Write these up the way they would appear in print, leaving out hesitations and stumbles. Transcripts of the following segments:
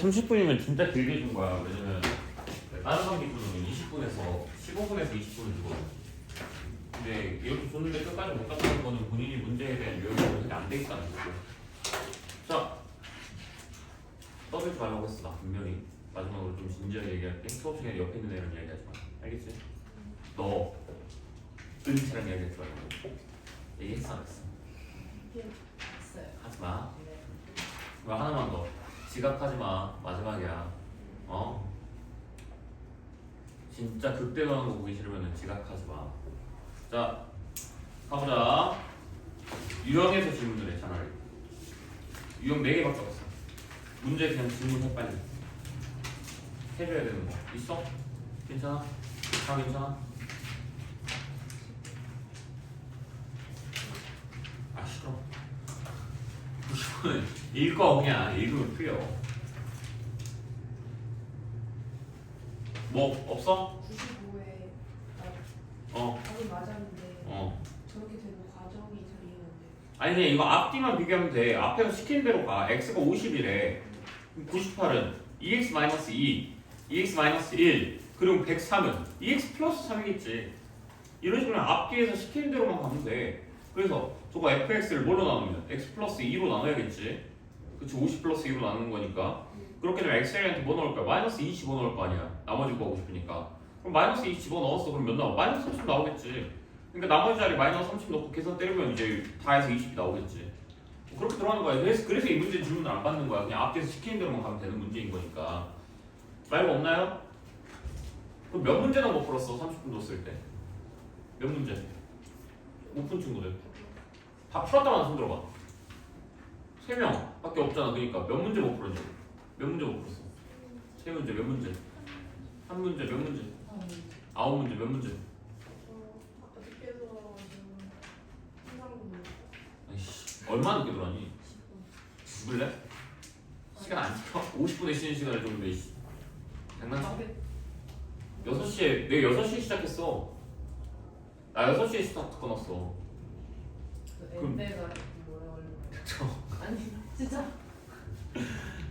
30분이면 진짜 길게 준 거야. 왜냐면 다른 관계분은 20분에서 15분에서 20분을 주거든. 근데 이렇게 줬는데 끝까지 못 갔다는 거는 본인이 문제에 대한 요약이 어떻게 안 돼 있다는 거고. 자, 떠들지 말라고 했어. 나 분명히 마지막으로 좀 진지하게 얘기할게. 수업 시간에 옆에 있는 애랑 이야기하지 마. 알겠지? 너 은채랑 이야기하지 말고. 얘기했어 안 했어? 했어요. 하지 마. 네. 그거 하나만 더. 지각하지 마. 마지막이야. 어? 진짜 극대화하는 거 보기 싫으면 지각하지 마. 자, 가보자. 유형에서 질문을 해, 차라리. 유형 4개밖에 없어. 문제 그냥 질문해, 빨리. 해줘야 되는 거. 있어? 괜찮아? 다 괜찮아? 아, 싫어. 90분은 읽어, 그냥. 읽으면 틀려. 뭐, 없어? 95에 어, 답이 맞았는데 어. 저렇게 되는 과정이 잘 이해가 아니 그냥 이거 앞뒤만 비교하면 돼. 앞에서 시킨 대로 가. x가 50이래. 98은 2x-2, 2x-1, 그리고 103은 2x 플러스 3이겠지. 이런 식으로 앞뒤에서 시키는 대로만 가면 돼. 그래서 저거 fx를 뭘로 나누면 x 플러스 2로 나눠야겠지. 그치, 50 플러스 2로 나누는 거니까. 그렇게 되면 x한테 뭐 넣을 거야? 마이너스 2 집어넣을 거 아니야. 나머지 구하고 싶으니까. 그럼 마이너스 2 집어넣었어. 그럼 몇 나와? 마이너스 30 나오겠지. 그러니까 나머지 자리 마이너스 30 넣고 계산 때리면 이제 다 해서 20이 나오겠지. 그렇게 들어가는 거야. 그래서 이 문제 질문을 안 받는 거야. 그냥 앞뒤에서 시키는 대로만 가면 되는 문제인 거니까. 말고 없나요? 그럼 몇 문제나 못 풀었어? 30분 줬을 때. 몇 문제? 못 푼 친구들. 다 풀었다만 손 들어봐. 3명밖에 없잖아. 그러니까 몇 문제 못 풀었냐? 몇 문제 못 풀었어? 3문제 몇 문제? 1문제 몇 문제? 9문제 몇 문제? 아까 늦게 들어가지고 한상금 아이씨, 얼마나 늦게 들어왔니? 죽을래? 시간 안 지켜? 50분에 쉬는 시간을 좀 내. 장난쳐? 6시에, 내 6시에 시작했어. 나 6시에 스타트 끊었어. 그럼- 엠베가 뭐라 그러는 아니 진짜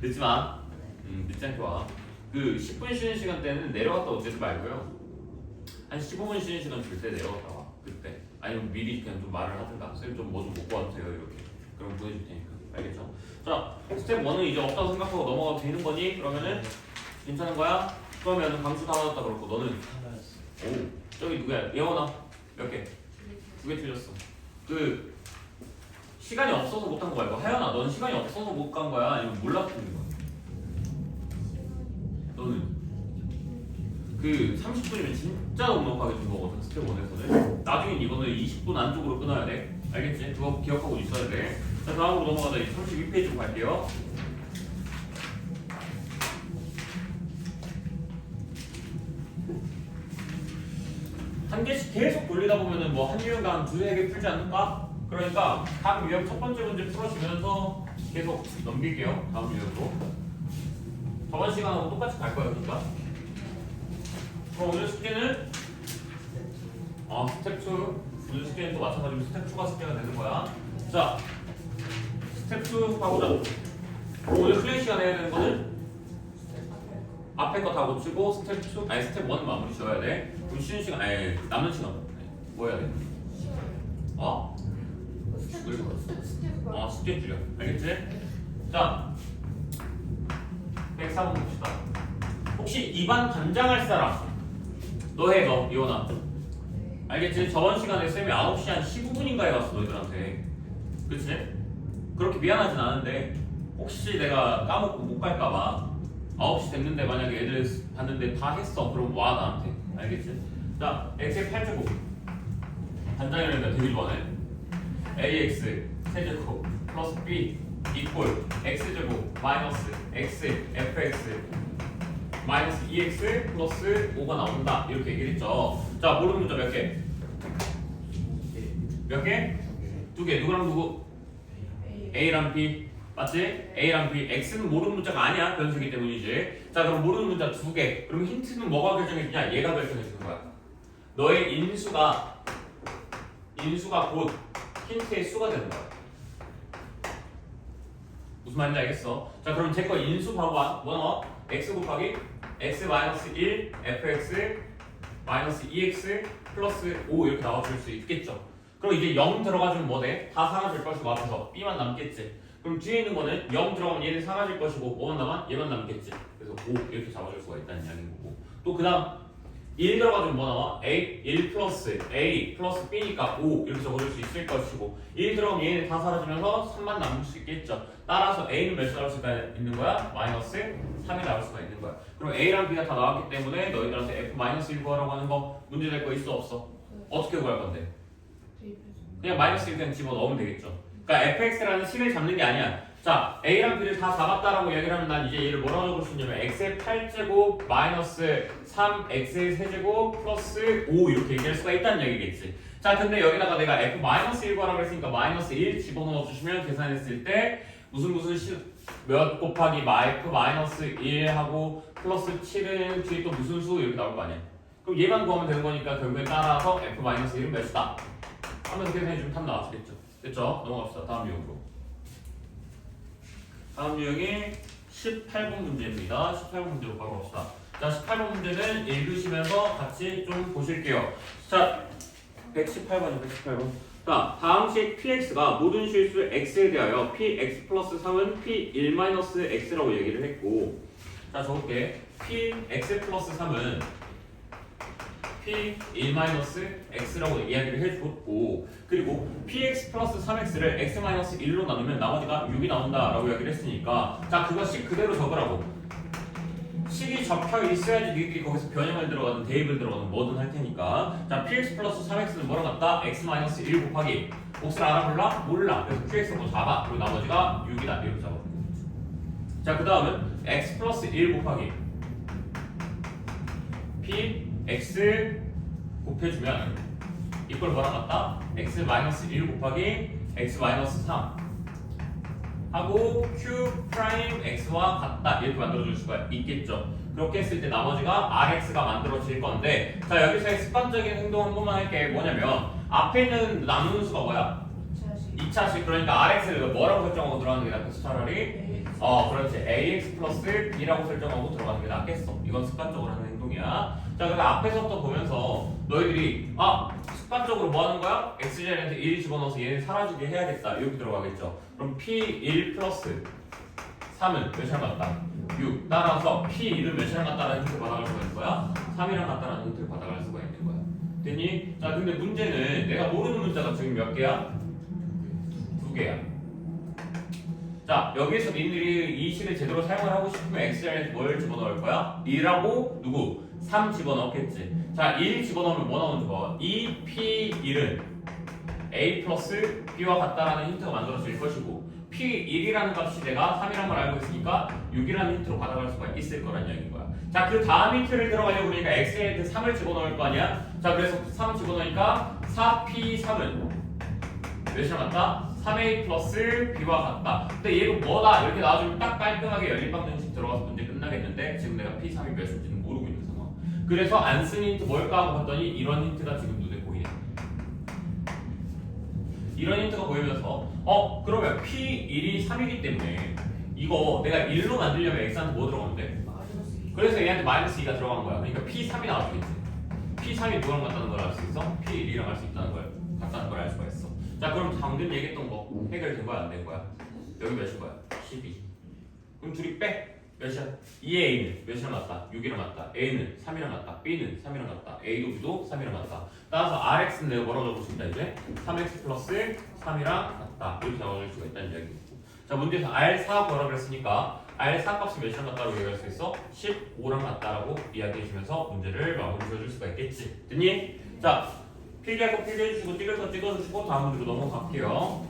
늦지 마. 늦지 않게 와. 그 10분 쉬는 시간 때는 내려갔다 오지 말고요. 한 15분 쉬는 시간 줄 때 내려갔다 와. 그때. 아니면 미리 그냥 좀 말을 하든가. 쌤 좀 뭐 좀 먹고 와도 돼요. 이렇게. 그럼 보내줄 테니까. 알겠죠? 자, 스텝 1은 이제 없다고 생각하고 넘어가도 되는 거니? 그러면은 괜찮은 거야? 그러면 강수 다 맞았다 그렇고 너는? 오, 저기 누구야? 예원아. 몇 개? 2개 틀렸어. 그 시간이 없어서 못한 거 말고 하연아, 넌 시간이 없어서 못 간 거야? 아니면 몰라서 틀린 거야? 너는? 그 30분이면 진짜 넉넉하게 준 거거든, 스텝 1에서는. 나중엔 이거는 20분 안쪽으로 끊어야 돼. 알겠지? 그거 기억하고 있어야 돼. 자, 다음으로 넘어가자. 32페이지로 갈게요. 한 개씩 계속 돌리다 보면은 뭐 한 유형당 두세 개 풀지 않을까? 그러니까 각 유형 첫 번째 문제 풀어주면서 계속 넘길게요. 다음 유형으로. 저번 시간하고 똑같이 갈 거예요, 그러니까. 그럼 오늘 숙제는 스텝 2. 오늘 숙제는 또 마찬가지로 스텝 2가 숙제가 되는 거야. 자, 스텝 2 가보자. 오늘 클래식 시간에 해야 되는 거는 앞에 거 다 고치고 스텝 2, 아니 스텝 1 마무리 지어야 돼. 그럼 쉬는 시간, 아니 남는 시간 뭐 해야 돼? 어? 스텝 숙제 줄여. 알겠지? 자, 104번 봅시다. 혹시 2반 반장할 사람? 너 해, 너, 이원아. 알겠지? 저번 시간에 쌤이 9시 한 15분인가에 왔어, 너희들한테. 그치? 그렇게 미안하진 않은데 혹시 내가 까먹고 못 갈까봐 9시 됐는데 만약에 애들 봤는데 다 했어. 그럼 와, 나한테. 알겠지? 자, x의 8제곱 반장이라니까 되게 좋아하네. ax 세제곱 플러스 b 이퀄 x제곱 마이너스 x fx 마이너스 2x 플러스 5가 나온다. 이렇게 얘기했죠. 자, 모르는 문자 몇 개? 몇 개? 2개. 누구랑 누구? a랑 b. 맞지? a랑 b. x는 모르는 문자가 아니야. 변수이기 때문이지. 자, 그럼 모르는 문자 2개. 그럼 힌트는 뭐가 결정해주냐? 얘가 결정해주는 거야. 너의 인수가 곧 힌트의 수가 되는 거야. 무슨 말인지 알겠어? 자 그럼 제 거 인수 봐봐. 뭐 나와? x 곱하기 x 마이너스 1 fx 마이너스 2x 플러스 5 이렇게 나와줄 수 있겠죠. 그럼 이제 0 들어가주면 뭐 돼? 다 사라질 것이고 앞에서 b만 남겠지. 그럼 뒤에 있는 거는 0 들어가면 얘는 사라질 것이고 뭐만 남아? 얘만 남겠지. 그래서 5 이렇게 잡아줄 수가 있다는 이야기인 거고. 또 그 다음 1 들어가주면 뭐 나와? a 1 플러스 a 플러스 b니까 5 이렇게 적어줄 수 있을 것이고 1 들어가면 얘는 다 사라지면서 3만 남을 수 있겠죠. 따라서 a는 몇 나올 수가 있는 거야? 마이너스 3이 나올 수가 있는 거야. 그럼 a랑 b가 다 나왔기 때문에 너희들한테 f-1 구하라고 하는 거 문제 될 거 있어 없어? 어떻게 구할 건데? 그냥 마이너스 1 그냥 집어넣으면 되겠죠. 그러니까 fx라는 식을 잡는 게 아니야. 자 a랑 b를 다 잡았다라고 얘기를 하면 난 이제 얘를 뭐라고 적을 수 있냐면 x의 8제곱 마이너스 3x의 세제곱 플러스 5 이렇게 얘기할 수가 있다는 얘기겠지. 자 근데 여기다가 내가 f-1 구하라고 했으니까 마이너스 1 집어넣어 주시면 계산했을 때 무슨 몇 곱하기 f-1 하고 플러스 7은 뒤에 또 무슨 수 이렇게 나올 거 아니야. 그럼 얘만 구하면 되는 거니까 결국에 따라서 f-1은 몇이다 하면서 계산해주면 답 나왔겠죠. 됐죠? 넘어갑시다. 다음 유형으로. 다음 유형이 18번 문제입니다. 18번 문제로 바로 갑시다. 자 18번 문제는 읽으시면서 같이 좀 보실게요. 자 118번이요. 118번. 자 다음식 px가 모든 실수 x에 대하여 px 플러스 3은 p1-x라고 얘기를 했고 자 적을게. px 플러스 3은 p1-x라고 이야기를 해줬고 그리고 px 플러스 3x를 x-1로 나누면 나머지가 6이 나온다라고 이야기를 했으니까 자 그것이 그대로 적으라고. 식이 적혀 있어야지 니들이 거기서 변형을 들어가든 대입을 들어가든 뭐든 할 테니까 자 px 플러스 3x는 뭐랑 같다? x-1 곱하기 몫을 알아볼라? 몰라. 그래서 qx로 잡아. 그리고 나머지가 6이다 이렇게 잡아. 자 그 다음은 x 플러스 1 곱하기 px 곱해주면 이걸 뭐랑 같다? x-1 곱하기 x-3 하고 q 프라임 x와 같다 이렇게 만들어줄 수가 있겠죠. 그렇게 했을 때 나머지가 rx가 만들어질 건데 자 여기서의 습관적인 행동 한 번만 할게. 뭐냐면 앞에 있는 나누는 수가 뭐야? 2차식. 그러니까 rx를 뭐라고 설정하고 들어가는 게 낫겠어 차라리? 그렇지. ax 플러스 b라고 설정하고 들어가는 게 낫겠어. 이건 습관적으로 하는 행동이야. 자 그럼 앞에서부터 보면서 너희들이 습관적으로 뭐 하는 거야? x자리한테 1 집어넣어서 얘는 사라지게 해야겠다 이렇게 들어가겠죠. 그럼 p1 플러스 3은 몇이랑 같다? 6. 따라서 p1은 몇이랑 같다라는 힌트를 받아갈 수가 있는 거야? 3이랑 같다라는 힌트를 받아갈 수가 있는 거야. 됐니? 자 근데 문제는 내가 모르는 문자가 지금 몇 개야? 2개야. 자 여기서 니들이 이 식을 제대로 사용을 하고 싶으면 x자리에 뭘 집어넣을 거야? 2라고 누구? 3 집어넣겠지. 자 1 집어넣으면 뭐 나오는 거? 2p1은 a 플러스 b와 같다라는 힌트가 만들어질 것이고 p1이라는 값이 내가 3이라는 걸 알고 있으니까 6이라는 힌트로 받아갈 수가 있을 거란 얘기인 거야. 자 그 다음 힌트를 들어가려고 그러니까 x에 3을 집어넣을 거 아니야? 자 그래서 3 집어넣으니까 4p3은 몇이랑 같다? 3a 플러스 b와 같다. 근데 얘가 뭐다? 이렇게 나와주면 딱 깔끔하게 연립방정식 들어가서 문제 끝나겠는데 지금 내가 p3이 몇인지는 모르고 있는 상황. 그래서 안 쓴 힌트 뭘까 하고 봤더니 이런 힌트가 지금 눈에 보이네. 이런 힌트가 보이면서 그러면 p1이 3이기 때문에 이거 내가 1로 만들려면 x한테 뭐 들어가면 돼? 그래서 얘한테 마이너스 2가 들어간 거야. 그러니까 p3이 나와주겠지. p3이 누구랑 같다는 걸 알 수 있어? p1이랑 할 수 있다는 걸 같다는 걸 알 수가 있어. 자 그럼 방금 얘기했던 거 해결된 거야 안 된 거야? 여기 몇일 거야? 12. 그럼 둘이 빼. 몇이야? 2의 a는 몇이랑 같다? 6이랑 같다. a는 3이랑 같다. b는 3이랑 같다. a도 b도 3이랑 같다. 따라서 rx는 내가 뭐라고 적을 수 있다 이제? 3x 플러스 3이랑 같다. 이렇게 나올 수가 있다는 이야기고. 자 문제에서 r4 뭐라 그랬으니까 r4 값이 몇이랑 같다고 얘기할 수 있어? 15랑 같다라고 이야기해 주면서 문제를 마무리 지어줄 수가 있겠지. 됐니? 자 필기할 거 필기해주시고 찍을 거 찍어주시고 다음 문제로 넘어갈게요.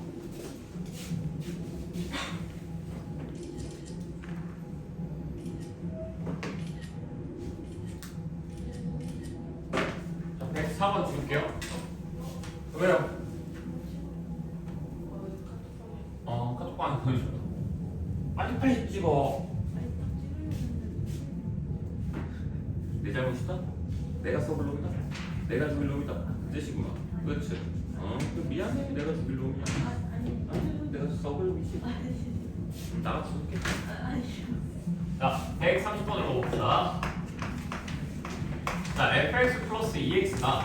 자 104번 찍을게요. 왜요? 카톡방에 보내줬다. 빨리 찍어. 내 잘못이다? 내가 써볼 놈이다? 내가 죽일 놈이다? 그 뜻이구나. 그렇지. 미안해. 내가 죽일 놈이야. 내가 써볼 놈이지. 나같이 볼게. 아니. 자, 130번으로 봅시다. 자, fx 플러스 2x가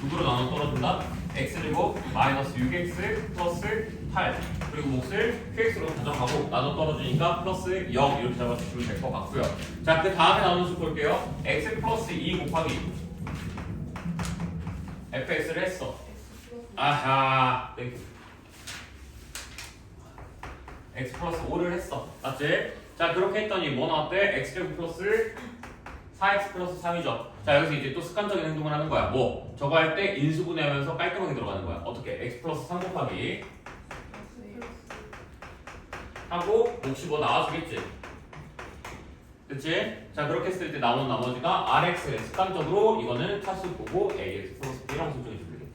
누구로 나눠 떨어진다? x제곱 마이너스 6x 플러스 8 그리고 몫을 qx로 가져가고 나눠 떨어지니까 플러스 0 이렇게 잡아주시면 될 것 같고요. 자, 그 다음에 나오는 수 볼게요. x 플러스 2 곱하기 fx를 했어. 아하, 땡큐. x 플러스 5를 했어. 맞지? 자, 그렇게 했더니 뭐 나왔대? x제곱 플러스 4x 플러스 3이죠. 자, 여기서 이제 또 습관적인 행동을 하는 거야. 뭐? 저거 할 때 인수분해하면서 깔끔하게 들어가는 거야. 어떻게? x 플러스 3 곱하기 하고 몫이 뭐 나와주겠지? 그치? 자, 그렇게 했을 때 나오는 나머지가 rx를 습관적으로 이거는 차수 보고 ax 플러스 b라고 설정해 주면 되겠지.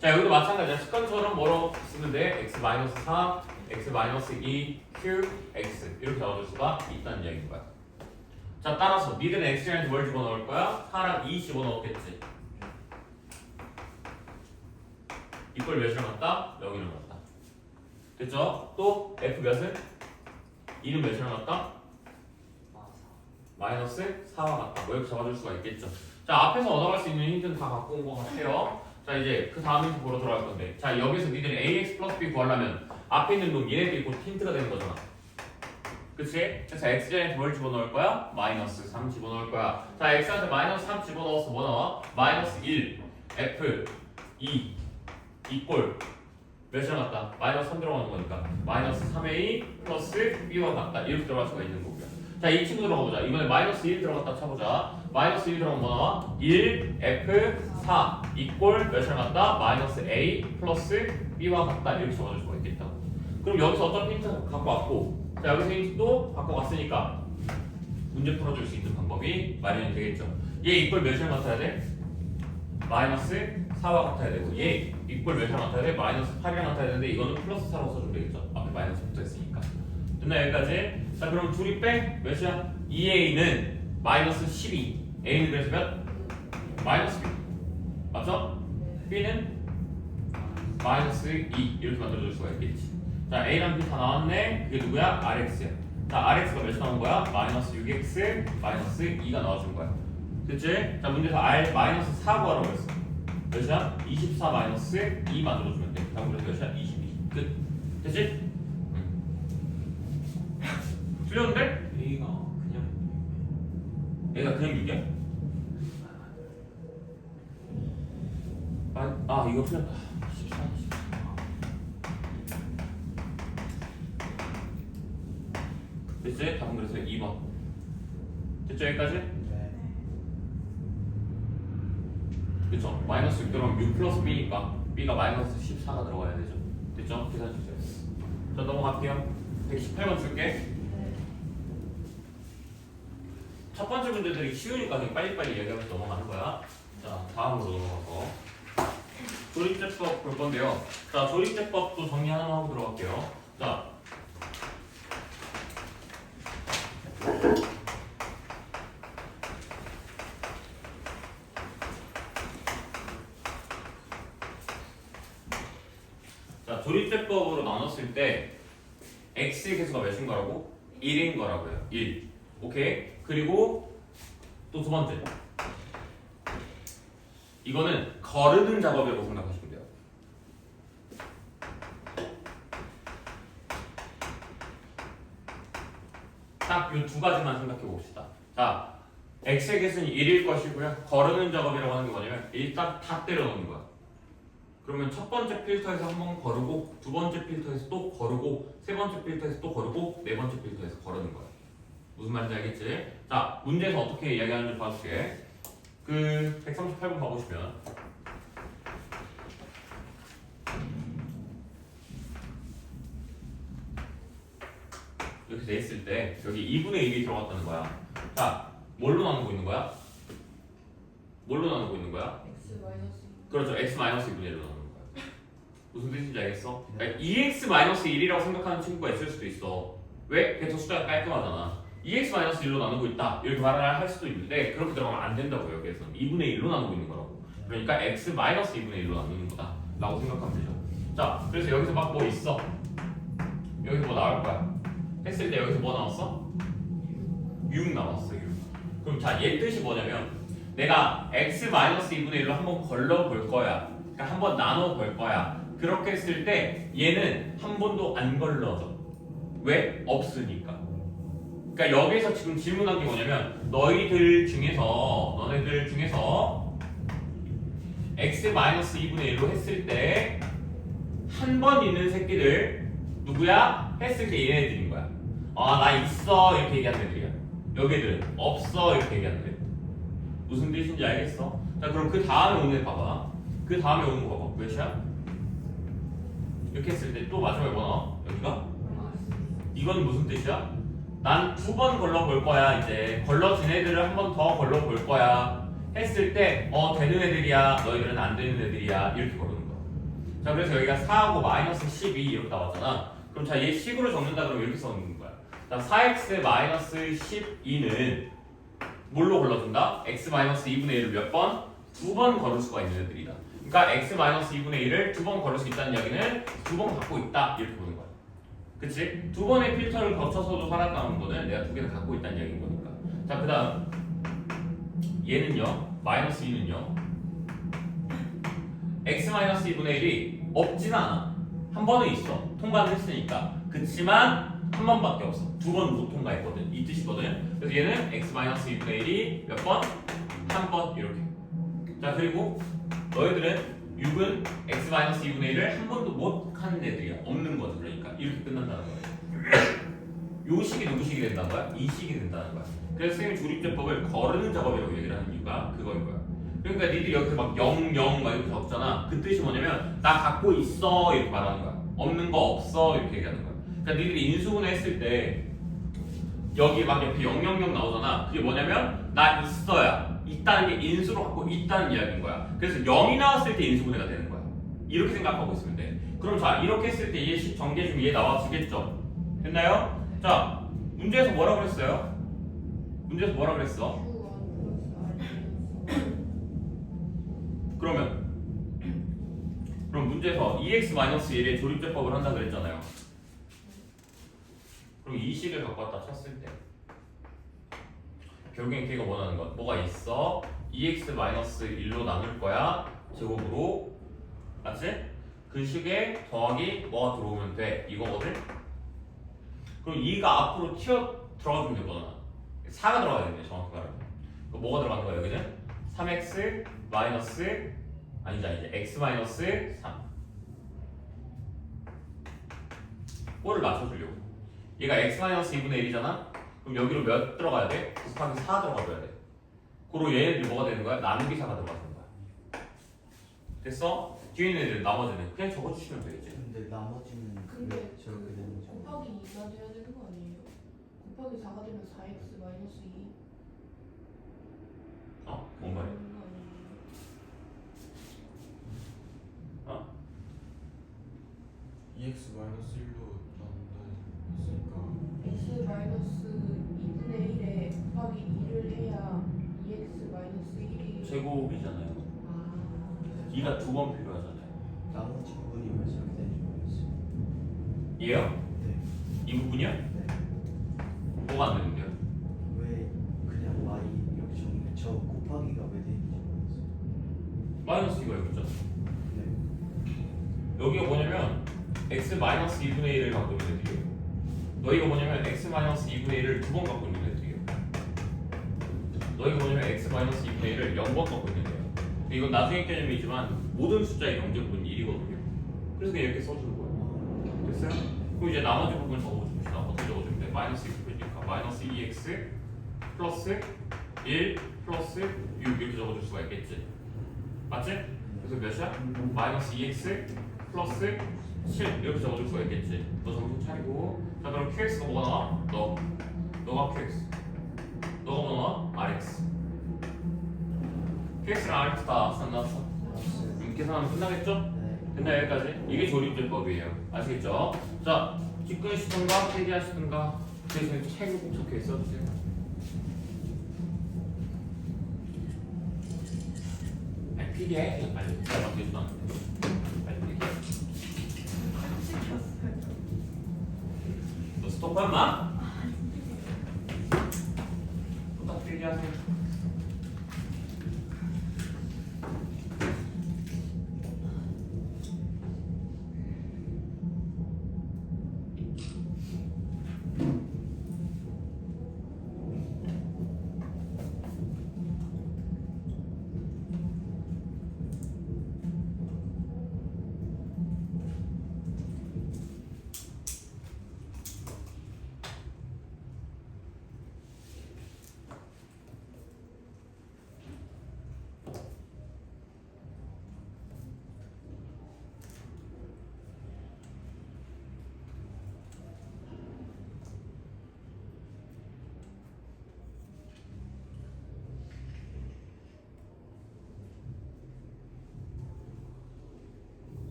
자, 여기도 마찬가지야. 습관처럼 뭐로 쓰면 돼? x 마이너스 3, x 마이너스 2, q, x 이렇게 나와줄 수가 있다는 이야기인 거야. 자, 따라서 미드는 x한테 뭘 집어넣을 거야? 4랑 2 집어넣었겠지. 이걸 몇이랑 같다? 0이랑 같다. 됐죠? 또 f 몇은? 2는 몇이랑 같다? 마이너스 4와 같다. 뭐 이렇게 잡아줄 수가 있겠죠. 자, 앞에서 얻어갈 수 있는 힌트는 다 갖고 온 것 같아요. 자, 이제 그 다음 힌트 보러 들어갈 건데, 자, 여기서 니들이 ax 플러스 b 구하려면 앞에 있는 놈 얘네들이 곧 힌트가 되는 거잖아. 그치? 그래서 x제한테 뭘 집어넣을 거야? 마이너스 3 집어넣을 거야. 자, x한테 마이너스 3 집어넣어서 뭐 나와? 마이너스 1 f 2 이꼴 몇이랑 같다? 마이너스 3 들어가는 거니까 마이너스 3a 플러스 b와 같다. 이렇게 들어갈 수가 있는 거고요. 자, 이 친구 들어가보자. 이번에 마이너스 1 들어갔다 쳐보자. 마이너스 1 들어가면 뭐 나와? 1 f 4 이꼴 몇이랑 같다? 마이너스 a 플러스 b와 같다. 이렇게 적어줄 수가 있겠다. 그럼 여기서 어떤 힌트 갖고 왔고, 자, 여기서 힌트 또 갖고 왔으니까 문제 풀어줄 수 있는 방법이 마련이 되겠죠. 얘 이꼴 몇이랑 같아야 돼? 마이너스 4와 같아야 되고, 얘 이꼴 몇이랑 같아야 돼? 마이너스 8이랑 같아야 되는데 이거는 플러스 4라고 써주면 되겠죠. 앞에 마이너스 붙어 있으니까. 됐나 여기까지? 자, 그럼 둘이 빼 몇이야? 2a는 마이너스 12, a는 그래서 몇? 마이너스 2 맞죠? b는 마이너스 2 이렇게 만들어줄 수가 있겠지. 자, a랑 b 다 나왔네. 그게 누구야? rx야. 자, rx가 몇이 나온 거야? 마이너스 6x 마이너스 2가 나와준 거야. 됐지? 자, 문제에서 r 마이너스 4 구하라고 했어. 몇이야? 24 마이너스 2 만들어주면 돼. 자, 그래서 몇이야? 22. 끝. 됐지? 틀렸는데? A가 그냥 6이야? 아, 이거 틀렸다. 14. 됐지? 답은 그래서 2번. 됐죠? 여기까지? 네. 그쵸? 마이너스 6 들어가면 6 플러스 b니까 b가 마이너스 14가 들어가야 되죠. 됐죠? 계산 주세요. 자, 넘어갈게요. 118번 쓸게. 첫 번째 문제들이 쉬우니까 그냥 빨리빨리 얘기하면서 넘어가는 거야. 자, 다음으로 넘어가서 조립제법 볼 건데요. 자, 조립제법도 정리 하나만 하고 들어갈게요. 자, 조립제법으로 나눴을 때 x의 개수가 몇인 거라고? 1인 거라고요. 1. 오케이? 그리고 또 두 번째. 이거는 거르는 작업이라고 생각하시면 돼요. 딱 이 두 가지만 생각해 봅시다. 자, x의 개수는 1일 것이고요. 거르는 작업이라고 하는 게 뭐냐면 일단 다 때려 넣는 거야. 그러면 첫 번째 필터에서 한 번 거르고, 두 번째 필터에서 또 거르고, 세 번째 필터에서 또 거르고, 네 번째 필터에서 거르는 거야. 무슨 말인지 알겠지? 자, 문제에서 어떻게 이야기하는지 봐줄게. 그 138번 봐보시면 이렇게 돼 있을 때 여기 2분의 1이 들어갔다는 거야. 자, 뭘로 나누고 있는 거야? 뭘로 나누고 있는 거야? x 마이너스 그렇죠. x 마이너스 2분의 1로 나누는 거야. 무슨 뜻인지 알겠어? 그러니까 2x 마이너스 1이라고 생각하는 친구가 있을 수도 있어. 왜? 그게 더 숫자가 깔끔하잖아. 2x 마이너스 1로 나누고 있다 이렇게 말을 할 수도 있는데 그렇게 들어가면 안 된다고요. 여기에서는 2분의 1로 나누고 있는 거라고. 그러니까 x 마이너스 2분의 1로 나누는 거다 라고 생각하면 되죠. 자, 그래서 여기서 막 뭐 있어? 여기서 뭐 나올 거야? 했을 때 여기서 뭐 나왔어? 6 나왔어 6. 그럼 자 얘 뜻이 뭐냐면 내가 x-2분의 1로 한번 걸러 볼 거야. 그러니까 한번 나눠 볼 거야. 그렇게 했을 때 얘는 한 번도 안 걸러져. 왜? 없으니까. 그러니까 여기서 지금 질문한 게 뭐냐면 너네들 중에서 x-2분의 1로 했을 때 한 번 있는 새끼들 누구야? 했을 때 얘네들인 거야. 아 나 있어 이렇게 얘기하는 애들이야. 여기들은 없어 이렇게 얘기하는 애들. 무슨 뜻인지 알겠어? 자 그럼 그 다음에 오는 애 봐봐. 그 다음에 오는 거 봐봐. 몇이야? 이렇게 했을 때 또 마지막에 뭐 나와? 여기가? 이건 무슨 뜻이야? 난 2번 걸러 볼 거야. 이제 걸러진 애들을 한 번 더 걸러 볼 거야. 했을 때 되는 애들이야. 너희들은 안 되는 애들이야. 이렇게 걸르는 거야. 자 그래서 여기가 4하고 마이너스 12 이렇게 나왔잖아. 그럼 자 얘 식으로 적는다 그러면 이렇게 써놓는 거야. 자 4x 마이너스 12는 뭘로 걸러준다? x-2분의 1을 몇 번? 2번 걸을 수가 있는 애들이다. 그러니까 x-2분의 1을 2번 걸을 수 있다는 이야기는 2번 갖고 있다 이렇게 보는 거야. 그치? 2번의 필터를 거쳐서도 살았다는 거는 내가 2개를 갖고 있다는 이야기인 거니까. 자 그 다음 얘는요 마이너스 2는요 x-2분의 1이 없진 않아. 한 번은 있어. 통과는 했으니까. 그치만 한 번밖에 없어. 2번 못 통과했거든. 이 뜻이거든. 그래서 얘는 x-2분의 1이 몇 번? 한 번 이렇게. 자 그리고 너희들은 6은 x-2분의 1을 한 번도 못 하는 애들이야. 없는 거죠. 그러니까 이렇게 끝난다는 거예요. 요 식이 누구 식이 된다는 거야? 이 식이 된다는 거야. 그래서 선생님이 조립제법을 거르는 작업이라고 얘기를 하는 이유가 그거인 거야. 그러니까 니들이 여기서 막 0, 0 막 이렇게 적잖아. 그 뜻이 뭐냐면 나 갖고 있어 이렇게 말하는 거야. 없는 거 없어 이렇게 얘기하는 거야. 그러니까 니들이 인수분해 했을 때 여기 막 옆에 0, 0, 0 나오잖아. 그게 뭐냐면 나 있어야 있다는 게 인수로 갖고 있다는 이야기인 거야. 그래서 0이 나왔을 때 인수분해가 되는 거야. 이렇게 생각하고 있으면 돼. 그럼 자 이렇게 했을 때 얘 식 전개 중에 얘 나와지겠죠? 됐나요? 자 문제에서 뭐라 그랬어요? 문제에서 뭐라 그랬어? 그럼 문제에서 2x-1의 조립제법을 한다 그랬잖아요. 그럼 이 식을 갖고 왔다 쳤을 때 결국엔 걔가 원하는 건 뭐가 있어? 2x-1로 나눌 거야 제곱으로. 맞지? 그 식에 더하기 뭐가 들어오면 돼 이거거든? 그럼 2가 앞으로 튀어 들어가주면 되거든. 4가 들어가야 되는데 정확히 말하면 그럼 뭐가 들어가는 거야 여기는? 3x 마이너스 아니지 x-3 꼴을 맞춰주려고. 얘가 x-2분의 1이잖아? 그럼 여기로 몇 들어가야 돼? 곱하기 4 들어가줘야 돼. 그리고 얘네들 뭐가 되는 거야? 나누기 4가 들어가는 거야. 됐어? 뒤에 있는 애들 나머지는 그냥 적어주시면 되겠지. 근데 나머지는 근데 왜 저렇게 되는 거죠? 곱하기 2가 돼야 되는 거 아니에요? 곱하기 4가 되면 4x 마이너스 2 뭔 말이야? 되는 거 아니에요? 2x-1로 나눈다 했으니까 x 마이너스 2분의 1에 곱하기 2를 해야 2x 마이너스 1이 제곱이잖아요. 2가 2번 필요하잖아요. 나머지 부분이 왜 저렇게 되는지 모르겠어요. 얘요? 네. 이 부분이요? 네. 뭐가 안 되는데요? 왜 그냥 y 여기 정리 저 곱하기가 왜 되는지 모르겠어요. 마이너스 2가 여기 있잖아. 네. 여기가 뭐냐면 x-2분의 1을 갖고 있는 애들이에요. 너희가 뭐냐면 x-2분의 1을 2번 갖고 있는 애들이에요. 너희가 뭐냐면 x-2분의 1을 0번 갖고 있는 애들이에요. 이건 나중에 개념이지만 모든 숫자의 영제분은 1이거든요. 그래서 그냥 이렇게 써주는 거예요. 됐어요? 그럼 이제 나머지 부분 적어줍시다. 어떻게 적어주면 돼? 마이너스 2니까 마이너스 2x 플러스 1 플러스 6 이렇게 적어줄 수가 있겠지. 맞지? 그래서 몇이야? 마이너스 2x 플러스 7 이렇게 적어줄 수가 있겠지. 너 정신 차리고. 자 그럼 qx가 뭐가 나와? 너가 qx. 너가 뭐 나와? rx. qx랑 rx 다 나왔어? 계산하면 끝나겠죠? 네. 됐나 여기까지? 이게 조립제법이에요. 아시겠죠? 자, 직근시든가 폐기하시든가 대신에 책을 꼭 적혀 있어주세요. 아니 필기해 빨리. 잘 되지도 않는데. 빨리 필기해. 잠깐만. 부탁드리게 하세요.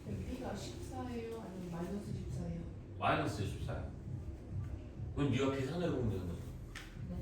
B가 14예요? 아니면 마이너스 14예요? 마이너스 14야. 그건 네가 계산해서 보면 되는 거지. 네.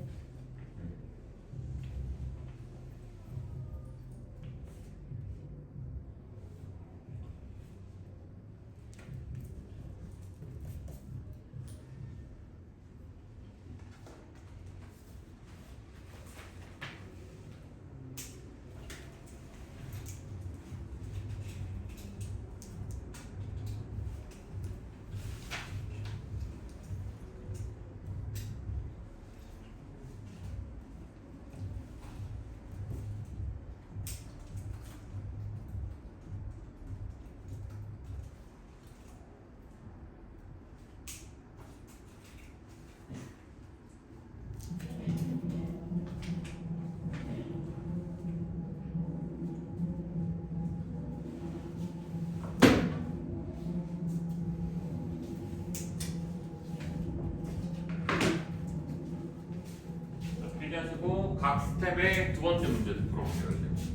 필기하시고 각 스텝의 두 번째 문제를 풀어볼게요. 이제.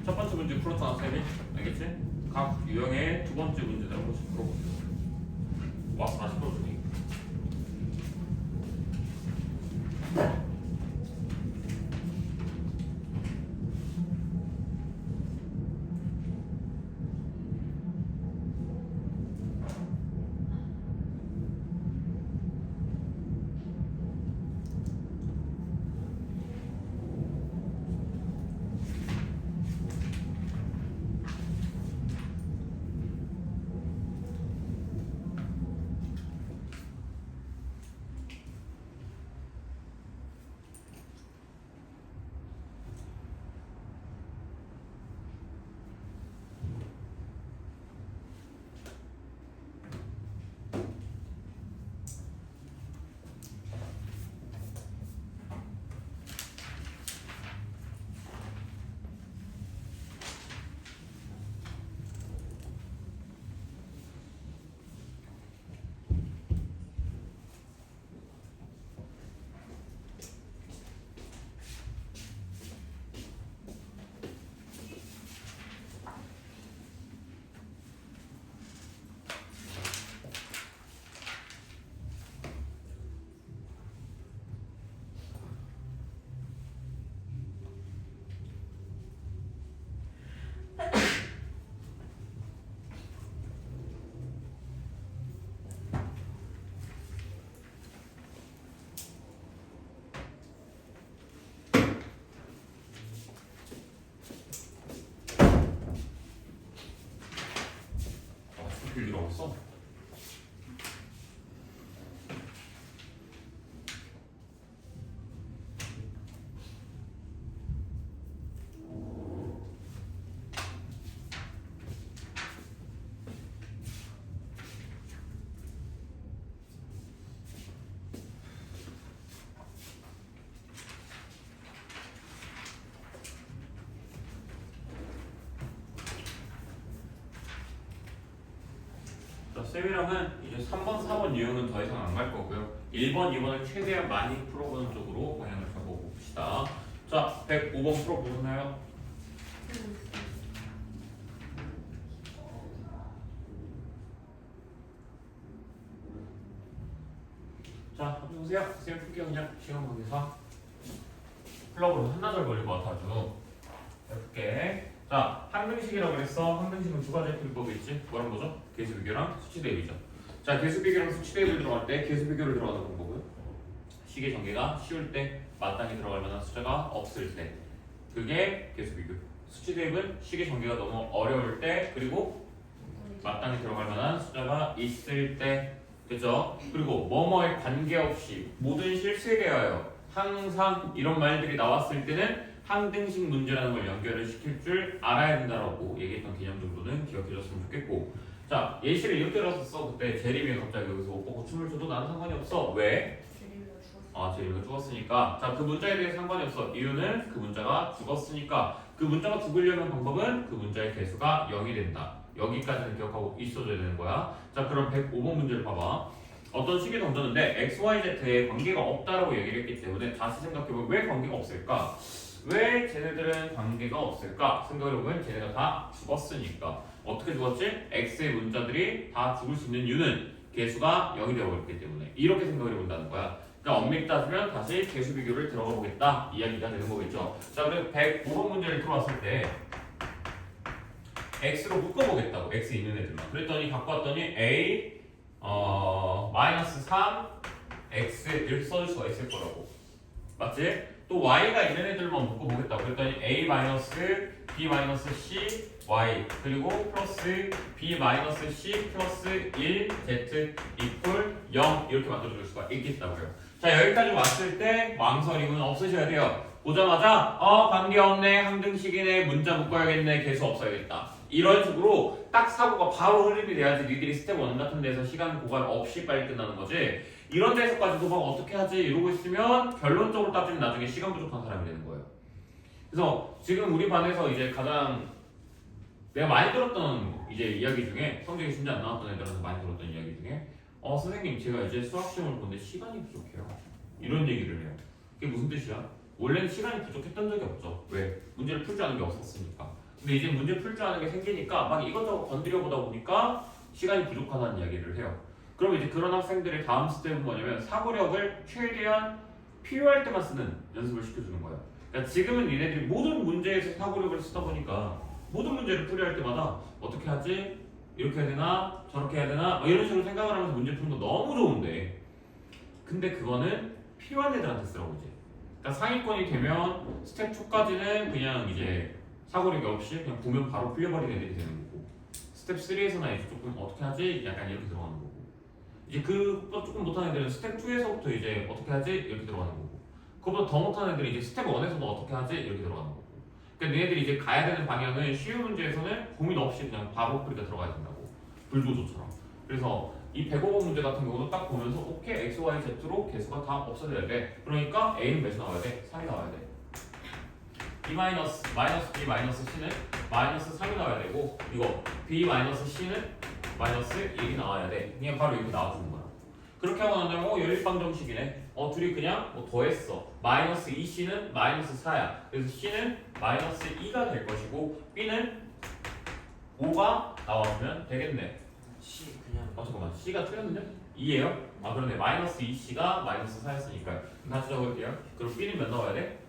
첫 번째 문제 풀었잖아, 쌤이. 알겠지? 각 유형의 두 번째 문제를 한 번씩 풀어볼게요. 와서 다시 풀어주니. 필기로 없어? 자, 쌤이랑은 이제 3번, 4번 유형은 더 이상 안 갈 거고요. 1번, 2번을 최대한 많이 풀어보는 쪽으로 방향을 잡아봅시다. 자, 105번 풀어보셨나요? 자, 보세요. 쌤 풀게요. 그냥 시간 관계상. 플러그로 한나절 걸릴 것 같아가지고. 해볼게. 자, 자, 항등식이라고 그랬어. 항등식은 두 가지 풀법이 있지. 뭐랑 뭐죠? 계수 비교랑 수치 대입이죠. 자, 계수 비교랑 수치 대입을 들어갈 때 계수 비교를 들어가는 방법은 식의 전개가 쉬울 때, 마땅히 들어갈 만한 숫자가 없을 때, 그게 계수 비교. 수치 대입은 식의 전개가 너무 어려울 때, 그리고 마땅히 들어갈 만한 숫자가 있을 때, 됐죠? 그리고 뭐뭐에 관계없이 모든 실수에 대하여 항상 이런 말들이 나왔을 때는 항등식 문제라는 걸 연결을 시킬 줄 알아야 된다라고 얘기했던 개념 정도는 기억해줬으면 좋겠고, 자, 예시를 이렇게 들었었어. 그때 제림이 갑자기 여기서 오빠 고춤을 줘도 나는 상관이 없어. 왜? 제리가 죽었어. 아, 제림이가 죽었으니까. 자, 그 문자에 대해 상관이 없어. 이유는 그 문자가 죽었으니까. 그 문자가 죽으려는 방법은 그 문자의 개수가 0이 된다. 여기까지는 기억하고 있어줘야 되는 거야. 자, 그럼 105번 문제를 봐봐. 어떤 식이 던졌는데 XYZ에 관계가 없다라고 얘기를 했기 때문에 다시 생각해보면 왜 관계가 없을까? 왜 쟤네들은 관계가 없을까? 생각을 해보면 쟤네가 다 죽었으니까. 어떻게 죽었지? X의 문자들이 다 죽을 수 있는 이유는 개수가 0이 되어버렸기 때문에. 이렇게 생각을 해본다는 거야. 그러니까 엄밀히 따지면 다시 개수 비교를 들어가 보겠다 이야기가 되는 거겠죠. 자, 그래서 105번 문제를 들어왔을 때 X로 묶어보겠다고. X 있는 애들만. 그랬더니 갖고 왔더니 A 마이너스 3 X 이렇게 써줄 수가 있을 거라고. 맞지? 또 Y가 있는 애들만 묶어보겠다고. 그랬더니 A 마이너스 B 마이너스 C Y 그리고 플러스 B 마이너스 C 플러스 1 Z 이퀄 0 이렇게 만들어줄 수가 있겠다고요. 자, 여기까지 왔을 때 망설임은 없으셔야 돼요. 보자마자 관계없네, 항등식이네, 문자 묶어야겠네, 개수 없어야겠다. 이런 식으로 딱 사고가 바로 흐름이 돼야지 니들이 스텝 1 같은 데서 시간 고갈 없이 빨리 끝나는 거지. 이런 데서까지도 막 어떻게 하지 이러고 있으면 결론적으로 따지면 나중에 시간 부족한 사람이 되는 거예요. 그래서 지금 우리 반에서 이제 가장 내가 많이 들었던 이제 이야기 중에 성적이 진짜 안 나왔던 애들한테 많이 들었던 이야기 중에 선생님 제가 이제 수학 시험을 보는데 시간이 부족해요. 이런 얘기를 해요. 그게 무슨 뜻이야? 원래는 시간이 부족했던 적이 없죠. 왜? 문제를 풀 줄 아는 게 없었으니까. 근데 이제 문제 풀 줄 아는 게 생기니까 막 이것저것 건드려 보다 보니까 시간이 부족하다는 이야기를 해요. 그럼 이제 그런 학생들의 다음 스텝은 뭐냐면 사고력을 최대한 필요할 때만 쓰는 연습을 시켜주는 거예요. 그러니까 지금은 얘네들이 모든 문제에서 사고력을 쓰다 보니까 모든 문제를 풀이할 때마다 어떻게 하지? 이렇게 해야 되나? 저렇게 해야 되나? 이런 식으로 생각을 하면서 문제 푸는 거 너무 좋은데 근데 그거는 필요한 애들한테 쓰라고 이제. 그러니까 상위권이 되면 스텝 2까지는 그냥 이제 사고력이 없이 그냥 보면 바로 풀려버리는 애들이 되는 거고 스텝 3에서나 이제 조금 어떻게 하지? 약간 이렇게 들어가는 거고 이제 그것보다 조금 못하는 애들은 스텝 2에서부터 이제 어떻게 하지? 이렇게 들어가는 거고 그것보다 더 못하는 애들이 이제 스텝 1에서도 어떻게 하지? 이렇게 들어가는 거고 그러니까 너희들이 이제 가야 되는 방향은 쉬운 문제에서는 고민 없이 그냥 바로 풀이가 들어가야 된다고 불도저처럼. 그래서 이 105번 문제 같은 경우도 딱 보면서 오케이 X, Y, Z로 개수가 다 없어져야 돼. 그러니까 A는 몇이 나와야 돼? 3이 나와야 돼. B 마이너스 B 마이너스 C는 마이너스 3이 나와야 되고 이거 B 마이너스 C는 마이너스 1이 나와야 돼. 그냥 바로 이렇게 나와주는 거야. 그렇게 하고 나면 연립방정식이네. 둘이 그냥 더했어. 마이너스 2C는 마이너스 4야. 그래서 C는 마이너스 2가 될 것이고 B는 5가 나와주면 되겠네. C 그냥 잠깐만 C가 틀렸는데? 2예요? 아 그러네. 마이너스 2C가 마이너스 4였으니까요. 다시 적을게요. 그럼 B는 몇 나와야 돼?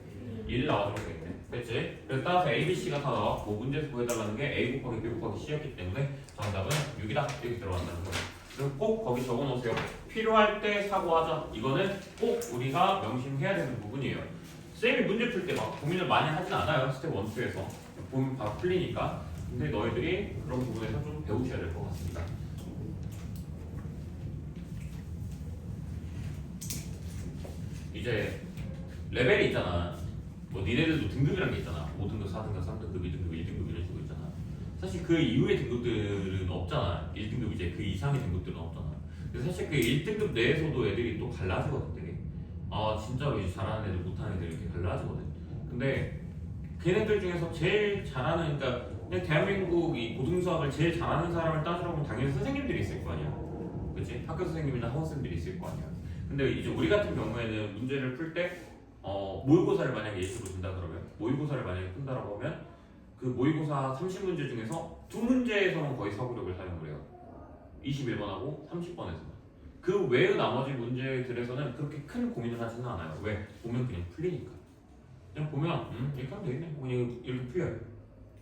1 나와주면 되겠네. 됐지? 그래서 따라서 A, B, C가 다 나왔고 문제에서 구해달라는 게 A 곱하기 B 곱하기 C였기 때문에 정답은 6이다 이렇게 들어간다는 거예요. 그럼 꼭 거기 적어놓으세요. 필요할 때 사고하자. 이거는 꼭 우리가 명심해야 되는 부분이에요. 쌤이 문제 풀 때 막 고민을 많이 하진 않아요. 스텝 1, 2에서 보면 바로 풀리니까. 근데 너희들이 그런 부분에서 좀 배우셔야 될 것 같습니다. 이제 레벨이 있잖아. 뭐 니네들도 등급이란 게 있잖아. 5등급, 4등급, 3등급, 2등급, 1등급 이런 식으로 있잖아. 사실 그 이후의 등급들은 없잖아. 1등급 이제 그 이상의 등급들은 없잖아. 근데 사실 그 1등급 내에서도 애들이 또 갈라지거든 되게. 진짜로 이제 잘하는 애들 못하는 애들 이렇게 갈라지거든. 근데 걔네들 중에서 제일 잘하는 그러니까 그냥 대한민국 이 고등수학을 제일 잘하는 사람을 따지라고 하면 당연히 선생님들이 있을 거 아니야. 그치? 학교 선생님이나 학원 선생님들이 있을 거 아니야. 근데 이제 우리 같은 경우에는 문제를 풀 때 모의고사를 만약에 예시로 든다 그러면 모의고사를 만약에 푼다라고 하면 그 모의고사 30문제 중에서 2문제에서는 거의 사고력을 사용을 해요. 21번하고 30번에서는. 그 외의 나머지 문제들에서는 그렇게 큰 고민을 하지는 않아요. 왜? 보면 그냥 풀리니까. 그냥 보면 이렇게 하면 되겠네. 그냥 이렇게 풀려요.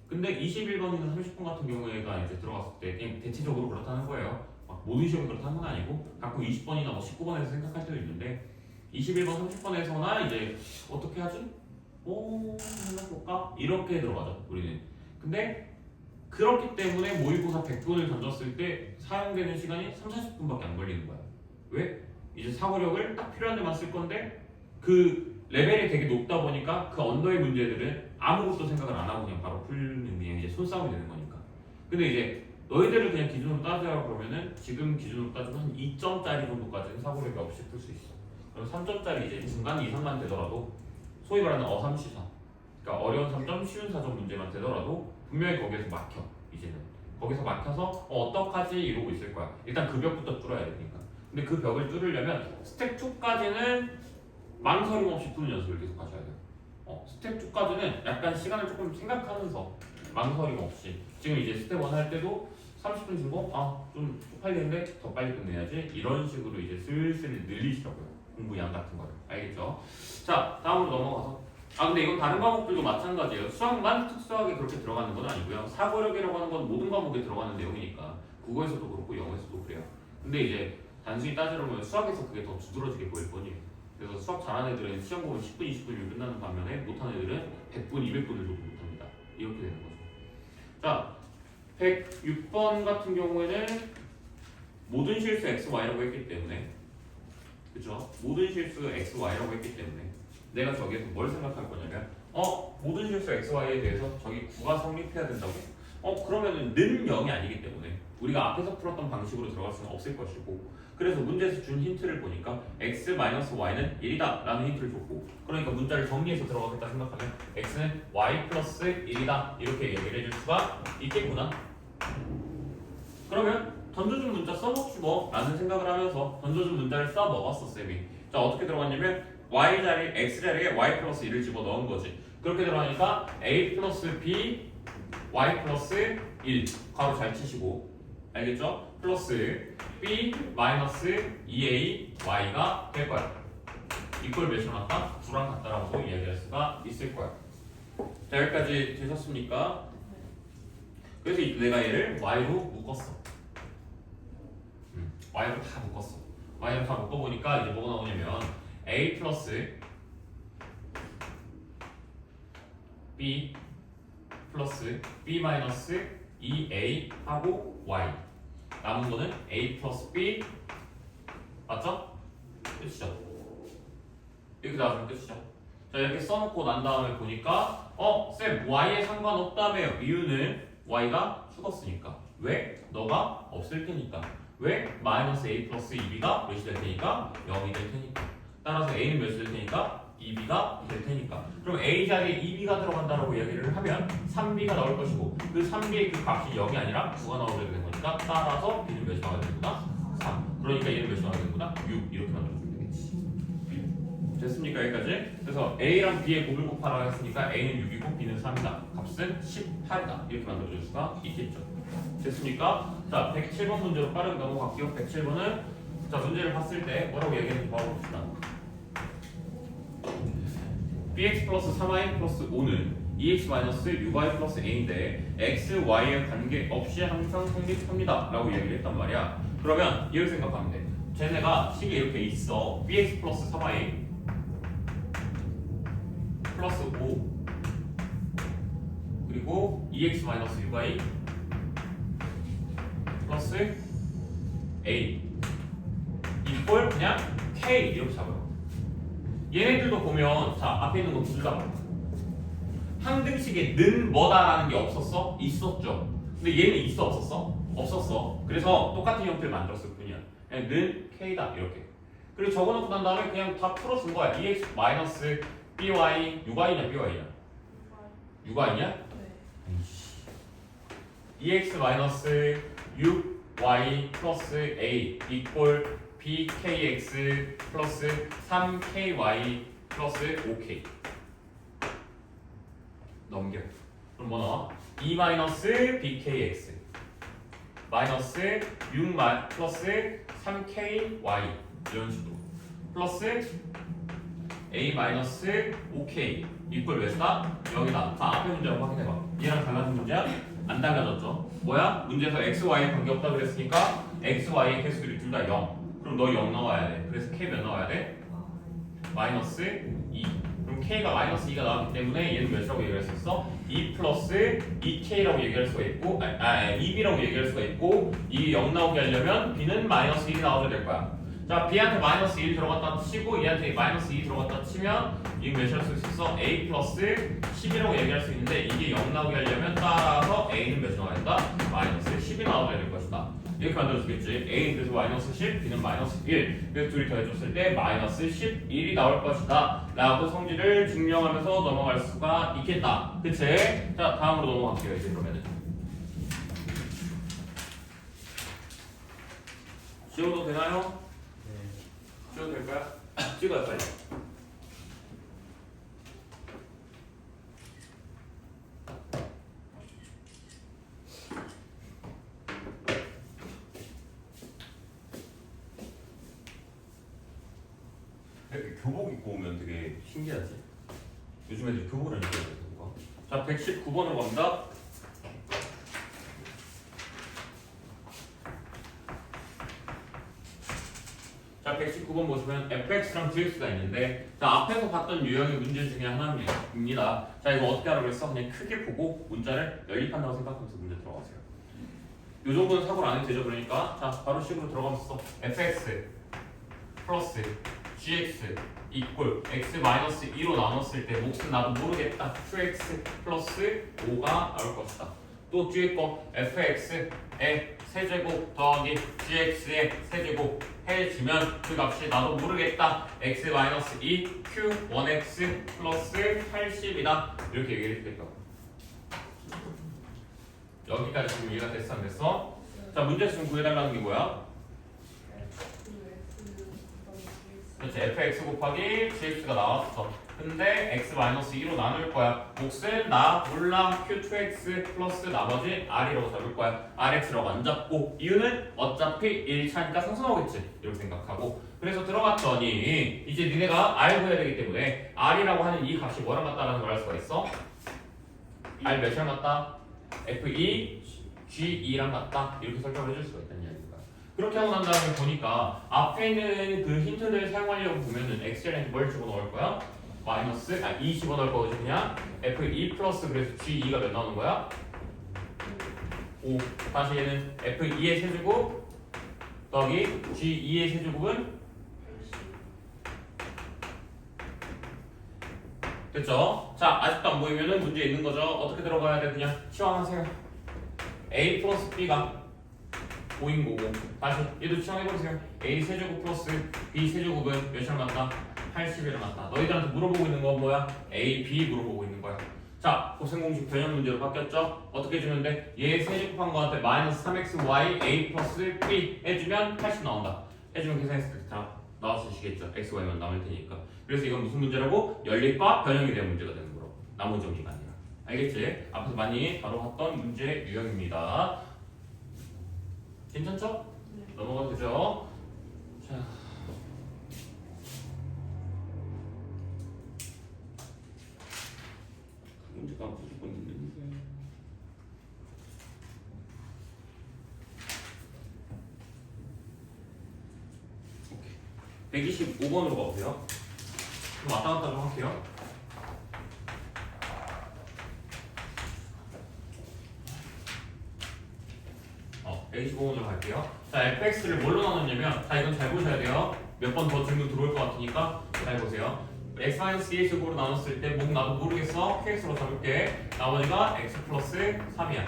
근데 21번이나 30번 같은 경우에가 이제 들어갔을 때 그냥 대체적으로 그렇다는 거예요. 막 모든 시험이 그렇다는 건 아니고 가끔 20번이나 뭐 19번에서 생각할 때도 있는데 21번, 30번에서나 이제 어떻게 하지? 생각해볼까? 이렇게 들어가죠 우리는. 근데 그렇기 때문에 모의고사 100분을 던졌을 때 사용되는 시간이 3, 40분밖에 안 걸리는 거야. 왜? 이제 사고력을 딱 필요한 데만 쓸 건데 그 레벨이 되게 높다 보니까 그 언더의 문제들은 아무것도 생각을 안 하고 그냥 바로 풀는 그냥 이제 손싸움이 되는 거니까. 근데 이제 너희들을 그냥 기준으로 따지라고 그러면은 지금 기준으로 따지면 한 2점짜리 정도까지는 사고력이 없이 풀 수 있어. 그럼 3점짜리 이제 중간 이상만 되더라도 소위 말하는 어삼시사, 그러니까 어려운 3점, 쉬운 4점 문제만 되더라도 분명히 거기에서 막혀. 이제는 거기서 막혀서 어떡하지 이러고 있을 거야. 일단 그 벽부터 뚫어야 되니까. 근데 그 벽을 뚫으려면 스텝 2까지는 망설임 없이 푸는 연습을 계속 하셔야 돼요. 스텝 2까지는 약간 시간을 조금 생각하면서 망설임 없이 지금 이제 스텝 1 할 때도 30분 준 거? 좀 쪽팔리는데 더 빨리 끝내야지 이런 식으로 이제 슬슬 늘리시라고요. 공부 양 같은 거를. 알겠죠? 자, 다음으로 넘어가서 근데 이건 다른 과목들도 마찬가지예요. 수학만 특수하게 그렇게 들어가는 건 아니고요. 사고력이라고 하는 건 모든 과목에 들어가는 내용이니까 국어에서도 그렇고 영어에서도 그래요. 근데 이제 단순히 따지려면 수학에서 그게 더 두드러지게 보일 뿐이에요. 그래서 수학 잘하는 애들은 시험 보면 10분, 20분이면 끝나는 반면에 못하는 애들은 100분, 200분을 줘도 못합니다. 이렇게 되는 거죠. 자, 106번 같은 경우에는 모든 실수 x, y라고 했기 때문에 그쵸? 모든 실수 x, y라고 했기 때문에 내가 저기에서 뭘 생각할 거냐면 모든 실수 x, y에 대해서 저기 구가 성립해야 된다고? 그러면은 는 0이 아니기 때문에 우리가 앞에서 풀었던 방식으로 들어갈 수는 없을 것이고 그래서 문제에서 준 힌트를 보니까 x-y는 1이다 라는 힌트를 줬고 그러니까 문자를 정리해서 들어가겠다 생각하면 x는 y 플러스 1이다 이렇게 얘기를 해줄 수가 있겠구나. 그러면 던져준 문자 써먹지 뭐 라는 생각을 하면서 던져준 문자를 써먹었어 쌤이. 자 어떻게 들어갔냐면 y 자리 x 자리에 y 플러스 1을 집어넣은 거지. 그렇게 들어가니까 a 플러스 b y 플러스 1 괄호 잘 치시고 알겠죠? 플러스 b 마이너스 2a y가 될 거야. 이걸 몇이랑 같다? 9랑 같다라고 이야기할 수가 있을 거야. 자 여기까지 되셨습니까? 그래서 내가 얘를 y로 묶었어. y로 다 묶었어. y로 다 묶어보니까 이제 뭐가 나오냐면 a 플러스 b 플러스 b 마이너스 2a 하고 y 남은 거는 a 플러스 b 맞죠? 끝이죠. 이렇게 나와주면 끝이죠. 자 이렇게 써놓고 난 다음에 보니까 쌤 y에 상관없다며요. 이유는 y가 죽었으니까. 왜? 너가 없을 테니까. 왜? 마이너스 a 플러스 2b가 몇이 될 테니까? 0이 될 테니까. 따라서 a는 몇이 될 테니까? 2b가 될 테니까. 그럼 a 자리에 2b가 들어간다라고 이야기를 하면 3b가 나올 것이고 그 3b의 그 값이 0이 아니라 9가 나오게 되는 거니까 따라서 b는 몇이 나와야 되는구나? 3. 그러니까 얘는 몇이 나와야 되는구나? 6. 이렇게 만들어주면 되겠지. 됐습니까? 여기까지? 그래서 a랑 b의 곱을 곱하라고 했으니까 a는 6이고 b는 3이다. 값은 18이다. 이렇게 만들어줄 수가 있겠죠. 됐습니까? 자, 107번 문제로 빠르게 넘어갈게요. 107번은 자 문제를 봤을 때 뭐라고 얘기했는지 봐봅시다. bx 플러스 3y 플러스 5는 2x 마이너스 6y 플러스 n인데 x, y에 관계없이 항상 성립합니다 라고 얘기를 했단 말이야. 그러면 이렇게 생각하면 돼. 쟤네가 식이 이렇게 있어. bx 플러스 3y 플러스 5 그리고 2x 마이너스 6y 플러스 a 이꼴 그냥 k 이렇게 잡아요. 얘네들도 보면 자 앞에 있는 거 둘 다 항등식에 는 뭐다라는 게 없었어? 있었죠. 근데 얘는 있어 없었어? 없었어. 그래서 똑같은 형태를 만들었을 뿐이야. 그냥 는 k다 이렇게. 그리고 적어놓고 난 다음에 그냥 다 풀어준 거야. 2x 마이너스 by 6y냐 by냐? 6y냐? 네. 2x 마이너스 6y 플러스 a 이꼴 bkx 플러스 3ky 플러스 5k 넘겨. 그럼 뭐 나와? 2 마이너스 bkx 마이너스 6 플러스 3ky 이런 식으로 플러스 a-5k 이퀄 몇이다? 여기다. 자, 앞에 문제 한번 확인해봐. 얘랑 달라진 문제야? 안 달라졌죠? 뭐야? 문제에서 x, y에 관계없다 그랬으니까 x, y의 개수들이 둘 다 0. 그럼 너 0 나와야 돼. 그래서 k 몇 나와야 돼? 마이너스 2. 그럼 k가 마이너스 2가 나왔기 때문에 얘는 몇이라고 얘기할 수 있어? 2 플러스 2k라고 얘기할 수가 있고 2b라고 얘기할 수가 있고 이게 0 나오게 하려면 b는 마이너스 1이 나와야 될 거야. 자, b한테 마이너스 1 들어갔다 치고 얘한테 마이너스 2 들어갔다 치면 이거 몇이랄 수 있어? a 플러스 10이라고 얘기할 수 있는데 이게 0 나오게 하려면 따라서 a는 몇이 나와야 된다? 마이너스 10이 나와야 될 것이다. 이렇게 만들어주겠지. a는 그래서 마이너스 10, b는 마이너스 1. 그래서 둘이 더해줬을 때 마이너스 11이 나올 것이다 라고 성질을 증명하면서 넘어갈 수가 있겠다. 그치? 자, 다음으로 넘어갈게요. 이제 그러면은 지워도 되나요? 네. 찍어도 될까요? 찍어요 빨리. 이렇게 교복 입고 오면 되게 신기하지? 요즘 애들이 교복을 안 입어요. 교복가. 자, 119번으로 갑니다. 자, 119번 보시면 fx랑 gx가 있는데 자, 앞에서 봤던 유형의 문제 중에 하나입니다. 자, 이거 어떻게 하라고 했어? 그냥 크게 보고 문자를 연립한다고 생각하면서 문제 들어가세요. 요 정도는 사고를 안 해도 되죠. 그러니까 자, 바로 식으로 들어가면서 fx 플러스 gx 이꼴 x 마이너스 2로 나눴을 때 몫은 나도 모르겠다. 2x 플러스 5가 나올 것이다. 또 뒤에 거 fx의 세제곱 더하기 gx의 세제곱 해지면 그 값이 나도 모르겠다. x 마이너스 2 q 1x 플러스 80이다. 이렇게 얘기를 해주겠다. 여기까지 지금 이해가 됐어 안 됐어? 자, 문제 지금 구해달라는 게 뭐야? 그렇지, fx 곱하기 gx가 나왔어. 근데 x 마이너스 2로 나눌 거야. 몫은 나 몰라 q2x 플러스 나머지 r이라고 잡을 거야. rx라고 안 잡고 이유는 어차피 1차니까 상수나오겠지 이렇게 생각하고 그래서 들어갔더니 이제 니네가 r 구해야 되기 때문에 r이라고 하는 이 값이 뭐랑 같다라는 걸 알 수가 있어? r 몇이랑 같다? f2 g2랑 같다 이렇게 설정을 해줄 수가 있다는 이야기야. 그렇게 하고 난 다음에 보니까 앞에 있는 그 힌트를 사용하려고 보면은 x에는 뭘 집어넣을 거야? 마이너스 2 집어넣을 거지 그냥 f2 플러스 그래서 g2가 몇 나오는 거야? 5. 다시 얘는 f2의 세제곱 더하기 g2의 세제곱은 됐죠? 자, 아직도 안 보이면은 문제 있는 거죠? 어떻게 들어가야 돼? 그냥 치환하세요. a 플러스 b가 5인 거고 다시 얘도 치환해보세요. a 세제곱 플러스 b 세제곱은 몇이랑 같다? 80이랑 같다. 너희들한테 물어보고 있는 건 뭐야? a, b 물어보고 있는 거야. 자, 고생공식 변형 문제로 바뀌었죠? 어떻게 해주면 돼? 얘 세제곱한 거한테 마이너스 3xy a 플러스 b 해주면 80 나온다. 해주면 계산했을 때 자, 나와주시겠죠? x, y만 남을 테니까. 그래서 이건 무슨 문제라고? 연립과 변형에 대한 문제가 되는 거로. 나머지 정리가 아니라. 알겠지? 앞에서 많이 다뤄봤던 문제 유형입니다. 괜찮죠? 네. 넘어가도 되죠? 자. 문제가 무조건 있는데. 오케이. 125번으로 가보세요. 좀 왔다 갔다 좀 할게요. 125번으로 갈게요. 자, fx를 뭘로 나눴냐면, 자, 이건 잘 보셔야 돼요. 몇 번 더 질문 들어올 것 같으니까 잘 보세요. x-2의 제곱으로 나눴을 때, 뭐 나도 모르겠어. qx로 잡을게. 나머지가 x 플러스 3이야.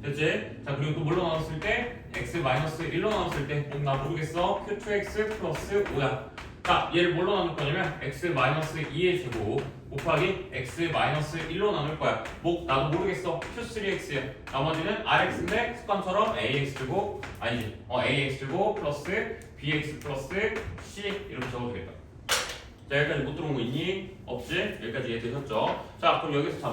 됐지? 자, 그리고 또 뭘로 나눴을 때, x-1로 나눴을 때, 뭐 나 모르겠어. q2x 플러스 5야. 자, 얘를 뭘로 나눌 거냐면, x-2의 제곱 곱하기 x-1로 나눌 거야. 뭐 나도 모르겠어. q3x야. 나머지는 rx인데 습관처럼 ax제곱 아니지. ax제곱 플러스 bx 플러스 c 이렇게 적어주겠다. 자, 여기까지 못 들어온 거 있니? 없지? 여기까지 이해되셨죠? 자, 그럼 여기서 자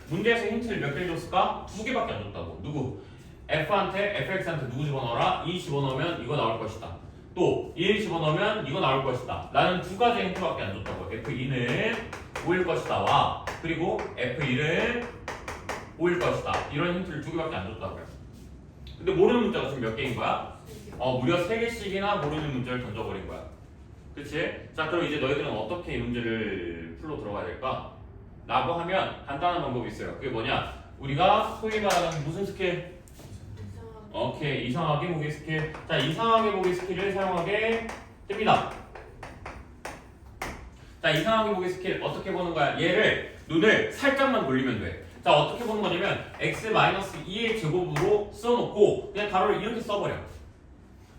문제에서 힌트를 몇 개를 줬을까? 2개밖에 안 줬다고. 누구? f한테 fx한테 누구 집어넣어라? 2 집어넣으면 이거 나올 것이다. 또 1 집어넣으면 이거 나올 것이다. 나는 두 가지 힌트밖에 안 줬다고. F2는 5일 것이다. 와. 그리고 F1은 5일 것이다. 이런 힌트를 두 개밖에 안 줬다고요. 근데 모르는 문자가 지금 몇 개인 거야? 무려 3개씩이나 모르는 문제를 던져버린 거야. 그치? 자, 그럼 이제 너희들은 어떻게 이 문제를 풀로 들어가야 될까? 라고 하면 간단한 방법이 있어요. 그게 뭐냐? 우리가 소위 말하는 무슨 스킬? 오케이, 이상하게 보기 스킬. 자, 이상하게 보기 스킬을 사용하게 됩니다. 자, 이상하게 보기 스킬 어떻게 보는 거야? 얘를 눈을 살짝만 돌리면 돼. 자, 어떻게 보는 거냐면 x-2의 제곱으로 써놓고 그냥 가로를 이렇게 써버려.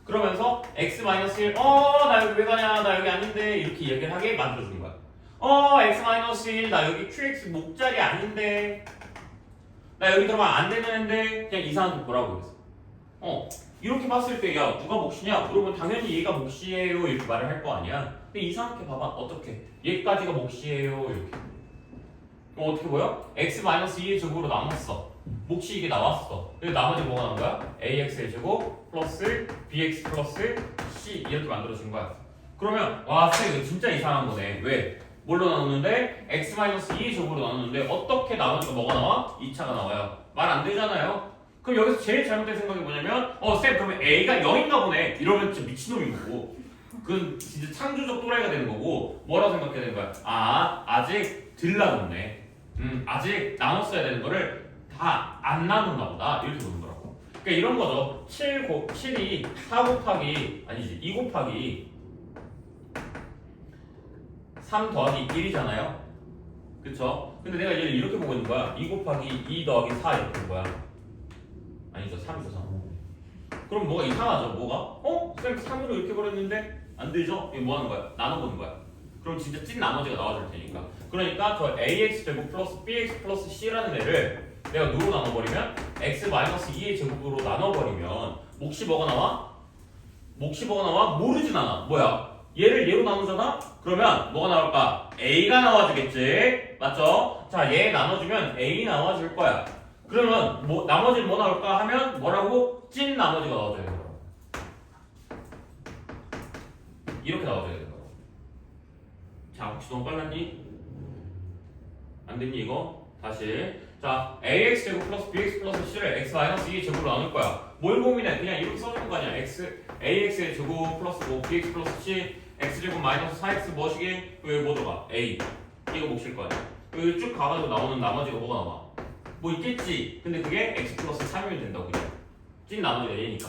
그러면서 x-1 나 여기 왜 가냐? 나 여기 아닌데 이렇게 얘기를 하게 만들어주는 거야. x-1 나 여기 qx 목자리 아닌데 나 여기 들어가면 안 되는데 그냥 이상하게 보라고 그랬어. 이렇게 봤을 때 야 누가 몫이냐? 그러면 당연히 얘가 몫이에요 이렇게 말을 할 거 아니야. 근데 이상하게 봐봐. 어떻게? 얘까지가 몫이에요 이렇게. 어떻게 보여? x-2의 제곱으로 나눴어. 몫이 이게 나왔어. 그래서 나머지 뭐가 나온 거야? ax의 제곱 플러스 bx 플러스 c 이렇게 만들어진 거야. 그러면 와 쌤 이거 진짜 이상한 거네. 왜? 뭘로 나눴는데? x-2의 제곱으로 나눴는데 어떻게 나머지가 뭐가 나와? 2차가 나와요. 말 안 되잖아요. 그럼 여기서 제일 잘못된 생각이 뭐냐면 쌤 그러면 a가 0인가 보네. 이러면 진짜 미친놈인 거고 그건 진짜 창조적 또라이가 되는 거고 뭐라고 생각해야 되는 거야? 아직 덜 나눴네. 아직 나눴어야 되는 거를 다 안 나눴나 보다 이렇게 보는 거라고. 그러니까 이런 거죠. 7이 4 곱하기 아니지 2 곱하기 3 더하기 1이잖아요. 그쵸? 근데 내가 얘를 이렇게 보고 있는 거야. 2 곱하기 2 더하기 4 이렇게 보는 거야. 아니죠 3이죠 3. 그럼 뭐가 이상하죠? 뭐가? 쌤 3으로 이렇게 버렸는데 안 되죠? 이거 뭐 하는 거야? 나눠보는 거야. 그럼 진짜 찐 나머지가 나와줄 테니까. 그러니까 저 ax 제곱 플러스 bx 플러스 c라는 애를 내가 누로 나눠버리면 x-2의 제곱으로 나눠버리면 몫이 뭐가 나와? 몫이 뭐가 나와? 모르진 않아. 뭐야? 얘를 얘로 나누잖아? 그러면 뭐가 나올까? a가 나와주겠지? 맞죠? 자, 얘 나눠주면 a 나와줄 거야. 그러면 나머지는 뭐 나올까 하면 뭐라고? 찐 나머지가 나와줘야 되는 거야. 이렇게 나와줘야 되는 거야. 자, 혹시 너무 빨랐니? 안 됐니 이거? 다시. 자, ax 제곱 플러스 bx 플러스 c를 x-2 제곱으로 나눌 거야. 뭘 고민해? 그냥 이렇게 써주는 거 아니야. ax의 제곱 플러스 뭐 bx 플러스 c x 제곱 마이너스 4x 뭐시게? 여기 뭐 들어가? a. 이거 몫일 거 아니야. 여기 쭉 가가지고 나오는 나머지가 뭐가 나와? 뭐 있겠지. 근데 그게 x 플러스 3이면 된다고 그냥. 찐 나머지가 얘니까.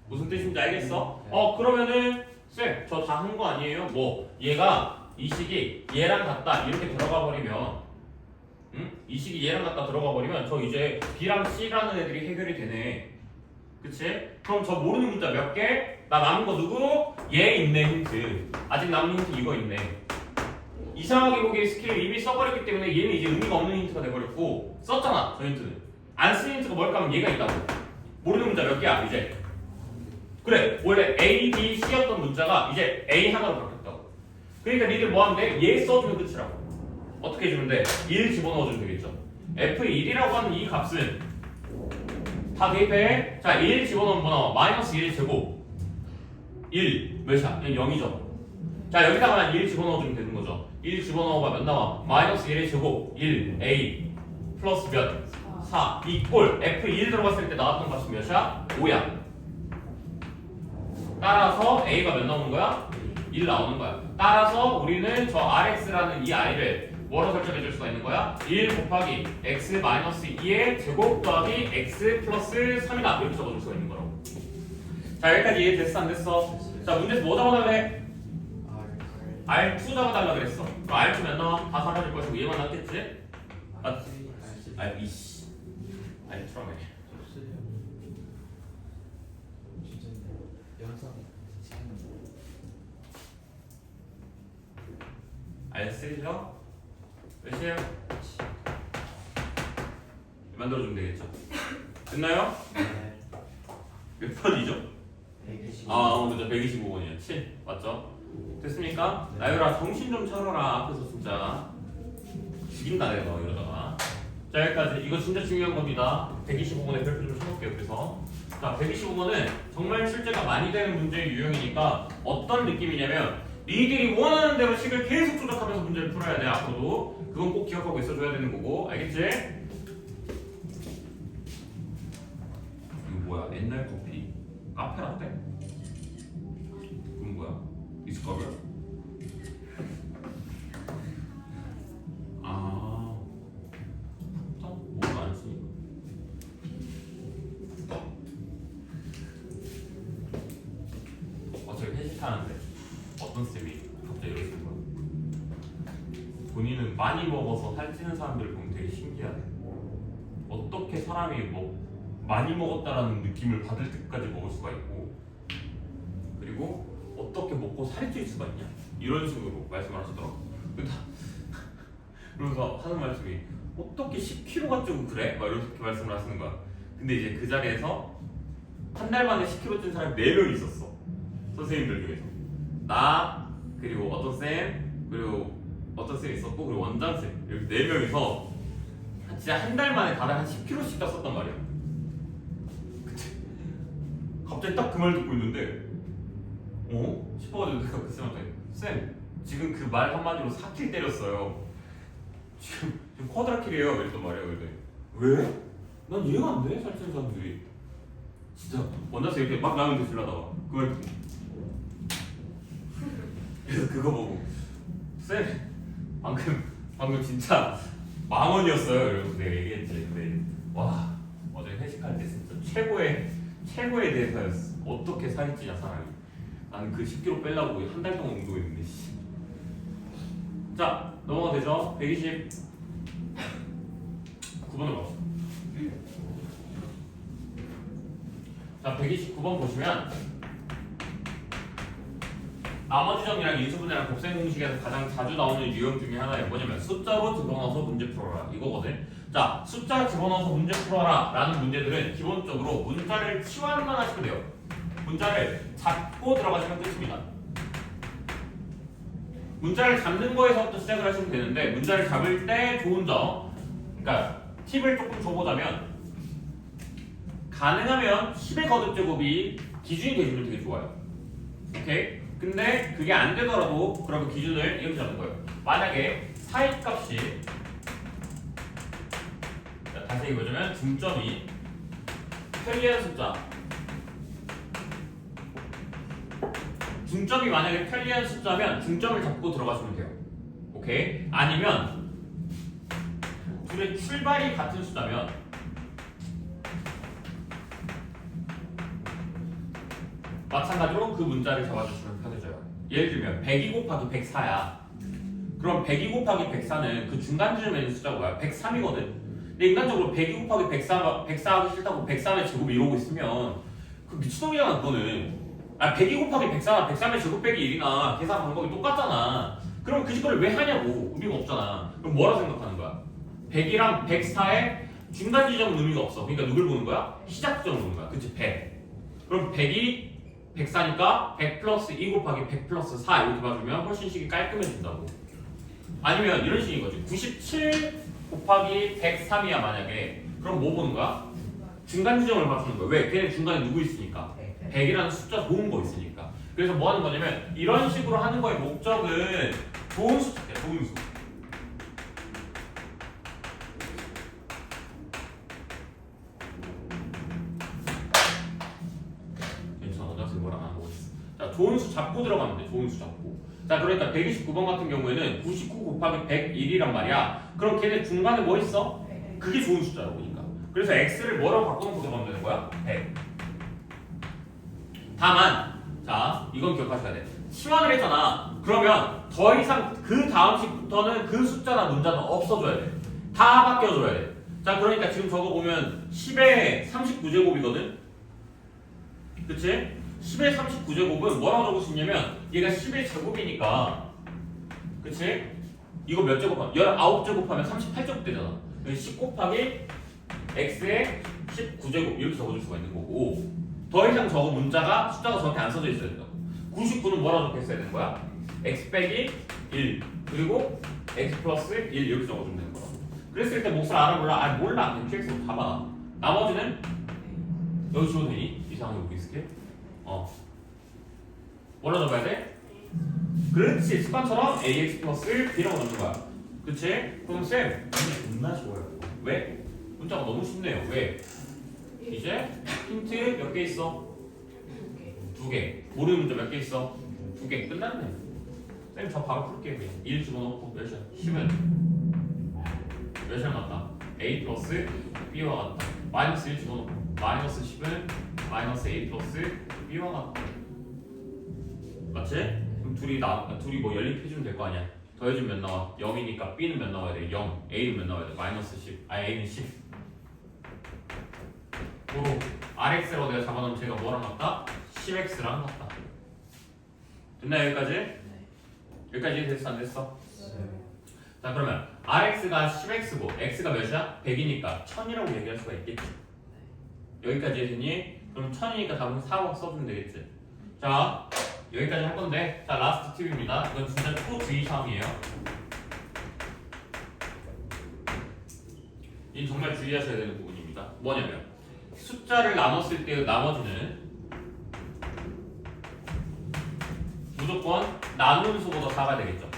무슨 뜻인지 알겠어? 그러면은 쌤, 저 다 한 거 아니에요? 뭐 얘가 이 식이 얘랑 같다 이렇게 들어가 버리면 이 식이 얘랑 같다 들어가 버리면 저 이제 B랑 C라는 애들이 해결이 되네. 그치? 그럼 저 모르는 문자 몇 개? 나 남은 거 누구? 얘 있네 힌트. 아직 남은 힌트 이거 있네. 이상하게 보기 스킬을 이미 써버렸기 때문에 얘는 이제 의미가 없는 힌트가 돼버렸고 썼잖아 저 힌트는. 안 쓴 힌트가 뭘까 하면 얘가 있다고. 모르는 문자 몇 개야 이제. 그래 원래 A, B, C였던 문자가 이제 A 하나로 바뀌었다고. 그러니까 니들 뭐 하면 돼? 얘 써주면 끝이라고. 어떻게 해주면 돼? 1 집어넣어주면 되겠죠. F1이라고 하는 이 값은 다 대입해. 자, 1 집어넣으면 뭐 나와? 마이너스 1 제곱 1 몇이야? 그냥 0이죠. 자, 여기다가 1 집어넣어주면 되는 거죠. 1 집어넣어봐 몇 나와? 마이너스 1의 제곱 1 A 플러스 몇? 4 이 꼴 F1 들어갔을 때 나왔던 값은 몇이야? 5야. 따라서 A가 몇 나오는 거야? 1 나오는 거야. 따라서 우리는 저 RX라는 이 I를 뭐로 설정해 줄 수가 있는 거야? 1 곱하기 X 마이너스 2의 제곱 더하기 X 플러스 3이다. 이렇게 적어줄 수가 있는 거라고. 자, 여기까지 이해됐어? 안 됐어? 자, 문제에서 뭐 잡아달라 그래? R2 잡아달라 그랬어. 그럼 R2 몇 나와? 다 사라질 것이고 얘만 남겠지? 맞지? 이씨 R2라며. R3죠? 몇이에요? 만들어주면 되겠죠? 됐나요? 몇 번이죠? 125. 그죠. 125번이에요. 7. 맞죠? 됐습니까? 나유라 정신 좀 차려라. 앞에서 진짜 죽인다 내가 이러다가. 자, 여기까지. 이거 진짜 중요한 겁니다. 125번에 별표 좀 쳐놓을게요. 그래서 자, 자, 125번은 정말 출제가 많이 되는 문제의 유형이니까 어떤 느낌이냐면 니들이 원하는 대로 식을 계속 조작하면서 문제를 풀어야 돼. 앞으로도 그건 꼭 기억하고 있어줘야 되는 거고, 알겠지? 이거 뭐야? 옛날 커피? 카페라떼? 그건 뭐야? 디스커버? 아, 뭐가 안 쓰니까. 어차피 회식하는데 어떤 쌤이 갑자기 이러시는 거야? 본인은 많이 먹어서 살찌는 사람들 보면 되게 신기하네. 어떻게 사람이 뭐 많이 먹었다라는 느낌을 받을 때까지 먹을 수가 있고, 그리고 어떻게 먹고 살이 찔 수가 있냐, 이런 식으로 말씀을 하시더라고. 그러면서 하는 말씀이 어떻게 10kg가 좀 그래? 막 이렇게 말씀을 하시는 거야. 근데 이제 그 자리에서 한 달 만에 10kg 찐 사람이 4명 있었어. 선생님들 중에서 나, 그리고 어떤 쌤, 그리고 어떤 쌤 있었고, 그리고 원장쌤, 이렇게 4명이서 진짜 한 달 만에 다들 한 10kg씩 땄었단 말이야. 갑자기 딱 그 말 듣고 있는데 싶어가지고 내가 그 쌤한테 쌤 지금 그 말 한마디로 4킬 때렸어요. 지금 쿼드라킬이에요. 이랬단 말이야. 그랬더니 왜? 난 이해가 안 돼. 살찌는 사람들이 진짜 원장쌤 이렇게 막 라면 드시려다가 그 말 듣고 그래서 그거 보고 쌤 방금 진짜 망언이었어요. 이러면서 내가 얘기했지. 근데 와, 어제 회식할 때 진짜 최고의 대사였어. 어떻게 살이 찌냐 사람이. 나는 그 10kg 빼려고 한 달 동안 운동했는데. 자, 넘어가 되죠? 129번으로 갑시다. 자, 129번 보시면 나머지 정리랑 인수분해랑 곱셈 공식에서 가장 자주 나오는 유형 중에 하나예요. 뭐냐면 숫자로 집어넣어서 문제 풀어라, 이거거든. 자, 숫자 집어넣어서 문제 풀어라 라는 문제들은 기본적으로 문자를 치환만 하시면 돼요. 문자를 잡고 들어가시면 끝입니다. 문자를 잡는 거에서부터 시작을 하시면 되는데, 문자를 잡을 때 좋은 점, 그러니까 팁을 조금 줘보자면, 가능하면 10의 거듭제곱이 기준이 되시면 되게 좋아요. 오케이? 근데 그게 안 되더라도 그러면 기준을 이렇게 잡는 거예요. 만약에 4의 값이, 자, 다시 얘기해보자면 중점이 편리한 숫자, 중점이 만약에 편리한 숫자면 중점을 잡고 들어가시면 돼요. 오케이? 아니면 둘의 출발이 같은 숫자면 마찬가지로 그 문자를 잡아주시면 편해져요. 예를 들면 102 곱하기 104야. 그럼 102 곱하기 104는 그 중간쯤에 있는 숫자가 뭐야? 103이거든. 근데 인간적으로 102 곱하기 104 하기 싫다고 103의 제곱 이러고 있으면 그 미친놈이잖아 그거는. 102 곱하기 104나 103의 제곱 빼기 1이나 계산 방법이 똑같잖아. 그럼 그 짓거리를 왜 하냐고. 의미가 없잖아. 그럼 뭐라 생각하는 거야? 100이랑 104의 중간 지점은 의미가 없어. 그러니까 누굴 보는 거야? 시작 지점을 보는 거야. 그치? 100. 그럼 100이 104니까 100 플러스 2 곱하기 100 플러스 4 이렇게 봐주면 훨씬 식이 깔끔해진다고. 아니면 이런 식인 거지. 97 곱하기 103이야 만약에. 그럼 뭐 보는 거야? 중간 지점을 봐주는 거야. 왜? 걔네 중간에 누구 있으니까. 100이라는 숫자 좋은 거 있으니까. 그래서 뭐 하는 거냐면 이런 식으로 하는 거의 목적은 좋은 숫자야. 좋은 수. 좋은 수 잡고 들어가면 돼. 좋은 수 잡고. 자, 그러니까 129번 같은 경우에는 99 곱하기 101이란 말이야. 그럼 걔네 중간에 뭐 있어? 그게 좋은 숫자라고 보니까. 그래서 x를 뭐라고 바꿔놓고 들어가면 되는 거야? 100. 다만, 자, 이건 기억하셔야 돼. 치환을 했잖아. 그러면 더 이상 그 다음 식부터는 그 숫자나 문자는 없어져야 돼. 다 바뀌어줘야 돼. 자, 그러니까 지금 저거 보면 10의 39제곱이거든? 그치? 10의 39제곱은 뭐라고 적을 수 있냐면 얘가 10의 제곱이니까, 그치? 이거 몇 제곱하면? 19제곱하면 38제곱 되잖아. 10 곱하기 x의 19제곱 이렇게 적어줄 수가 있는 거고, 더 이상 저거 문자가 숫자가 저렇게 안 써져 있어야 된다. 99는 뭐라고 적혀 있어야 되는 거야? x 빼기 1 그리고 x 플러스 1 이렇게 적어주면 되는 거야. 그랬을 때 몫을 알아 몰라? 몰라. 그냥 qx로 봐봐. 나머지는 여기 줘도 되니? 이상하게 여기 있을게. 뭐라 넣어야 돼? 그렇지. 습관처럼 ax 플러스 b라고 넣는 거야. 그치? 그럼 쌤 존나 좋아요. 왜? 문자가 너무 쉽네요. 왜? 이제 힌트 몇 개 있어? 2개. 2개. 모르는 문자 몇 개 있어? 2개. 끝났네. 쌤 저 바로 풀게요. 그냥 1 집어넣고 몇이야? 10은 몇이랑 같다? a 플러스 b와 같다. 마이너스 1 집어넣고 마이너스 10은 마이너스 a 플러스 b와 같다. 맞지? 그럼 둘이 뭐 연립해주면 될 거 아니야? 더해주면 몇 나와? 0이니까 b는 몇 나와야 돼? 0. a는 몇 나와야 돼? 마이너스 10. a는 10. 고로 rx라고 내가 잡아놓으면 제가 뭐랑 같다? 10x랑 같다. 됐나 여기까지? 네. 여기까지 됐어 안 됐어? 네. 자 그러면 rx가 10x고 x가 몇이야? 100이니까 1000이라고 얘기할 수가 있겠지. 여기까지 했으니 그럼 1000이니까 답은 4번 써주면 되겠지. 자 여기까지 할 건데 자 라스트 팁입니다. 이건 진짜 초주의사항이에요. 이 정말 주의하셔야 되는 부분입니다. 뭐냐면 숫자를 나눴을 때 나머지는 무조건 나누는 수보다 작아야 되겠죠.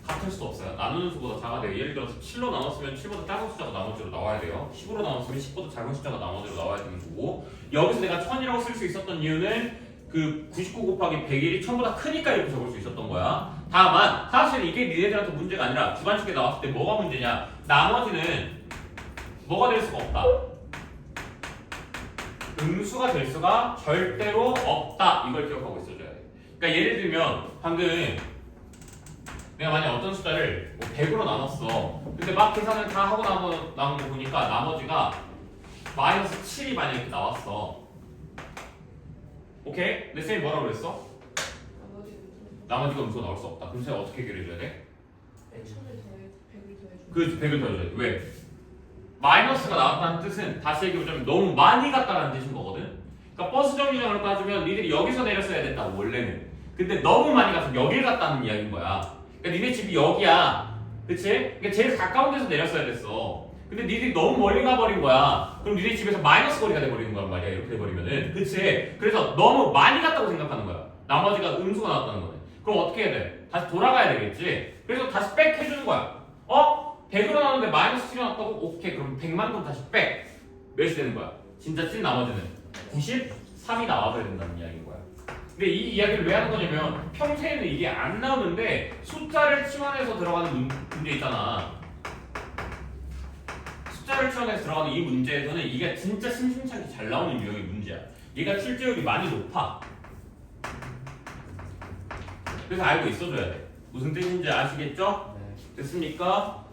같을 수 없어요. 나누는 수보다 작아야 돼요. 예를 들어서 7로 나눴으면 7보다 작은 숫자가 나머지로 나와야 돼요. 10으로 나눴으면 10보다 작은 숫자가 나머지로 나와야 되는 거고, 여기서 내가 1000이라고 쓸 수 있었던 이유는 그 99 곱하기 101이 1000보다 크니까 이렇게 적을 수 있었던 거야. 다만 사실 이게 니네들한테 문제가 아니라 주관식에 나왔을 때 뭐가 문제냐, 나머지는 뭐가 될 수가 없다. 음수가 될 수가 절대로 없다. 이걸 기억하고 있어줘야 돼. 그러니까 예를 들면 방금 내가 만약 어떤 숫자를 뭐 100으로 나눴어. 근데 막 계산을 다 하고 나온 거 보니까 나머지가 마이너스 7이 만약 이렇게 나왔어. 오케이? 근데 쌤이 뭐라고 그랬어? 나머지가 음수가 나올 수 없다. 그럼 쌤 어떻게 해결해줘야 돼? 1000을 더해 100을 더해줘. 그 100을 더해줘야 돼. 왜? 마이너스가 나왔다는 뜻은 다시 얘기해보자면 너무 많이 갔다는 뜻인 거거든. 그러니까 버스 정류장으로 따지면 니들이 여기서 내렸어야 된다 원래는. 근데 너무 많이 가서 여길 갔다는 이야기인 거야. 그러니까 니네 집이 여기야, 그치? 그러니까 제일 가까운 데서 내렸어야 됐어. 근데 니들이 너무 멀리 가버린 거야. 그럼 니네 집에서 마이너스 거리가 돼버리는 거란 말이야. 이렇게 돼버리면은, 그치? 그래서 너무 많이 갔다고 생각하는 거야. 나머지가 음수가 나왔다는 거네. 그럼 어떻게 해야 돼? 다시 돌아가야 되겠지? 그래서 다시 백 해주는 거야. 100으로 나왔는데 마이너스 7이 나왔다고? 오케이, 그럼 100만큼 다시 백. 몇이 되는 거야? 진짜 찐 나머지는 93이 나와줘야 된다는 이야기인 거야. 근데 이 이야기를 왜 하는 거냐면 평소에는 이게 안 나오는데 숫자를 치환해서 들어가는 문제 있잖아. 숫자를 치환해서 들어가는 이 문제에서는 이게 진짜 심심찮게 잘 나오는 유형의 문제야. 얘가 출제율이 많이 높아. 그래서 알고 있어줘야 돼. 무슨 뜻인지 아시겠죠? 네. 됐습니까?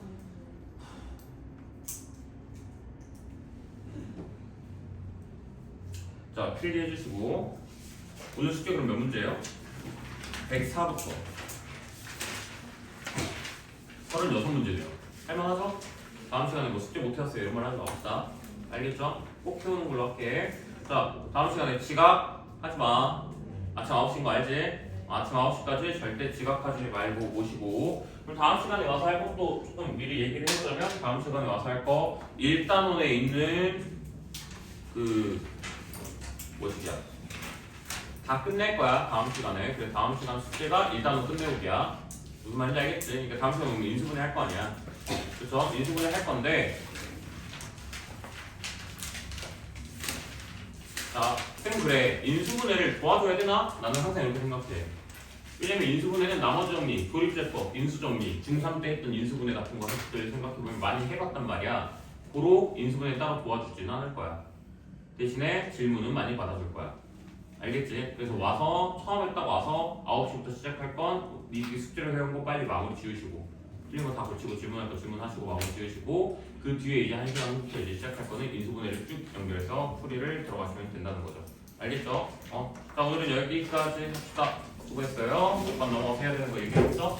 자, 필기 해주시고 오늘 숙제 그럼 몇 문제예요? 104부터 36문제네요. 할만하죠? 다음 시간에 뭐 숙제 못해왔어요 이런 말 하지 맙시다. 알겠죠? 꼭 태우는 걸로 할게. 자, 다음 시간에 지각 하지마. 아침 9시인 거 알지? 아침 9시까지 절대 지각하지 말고 오시고, 그럼 다음 시간에 와서 할 것도 조금 미리 얘기를 해보자면 다음 시간에 와서 할 거 1단원에 있는 그 뭐지야 다 끝낼 거야 다음 시간에. 그래서 다음 시간 숙제가 1단원 끝내오기야. 무슨 말인지 알겠지? 그러니까 다음 시간에 오면 인수분해 할 거 아니야. 그렇죠? 인수분해 할 건데, 자, 쌤 그래 인수분해를 도와줘야 되나? 나는 항상 이렇게 생각해. 왜냐면 인수분해는 나머지 정리, 조립제법, 인수정리, 중3 때 했던 인수분해 같은 거 학습들 생각해보면 많이 해봤단 말이야. 고로 인수분해 따로 도와주지는 않을 거야. 대신에 질문은 많이 받아줄 거야. 알겠지? 그래서 와서 처음에 딱 와서 9시부터 시작할 건 니들이 숙제를 해온 거 빨리 마무리 지으시고, 틀린 거 다 고치고 질문할 거 질문하시고 마무리 지으시고, 그 뒤에 이제 1시간 후부터 이제 시작할 거는 인수분해를 쭉 연결해서 풀이를 들어가시면 된다는 거죠. 알겠죠? 자, 오늘은 여기까지 합시다. 수고했어요. 6번 넘어가서 해야 되는 거 얘기했죠?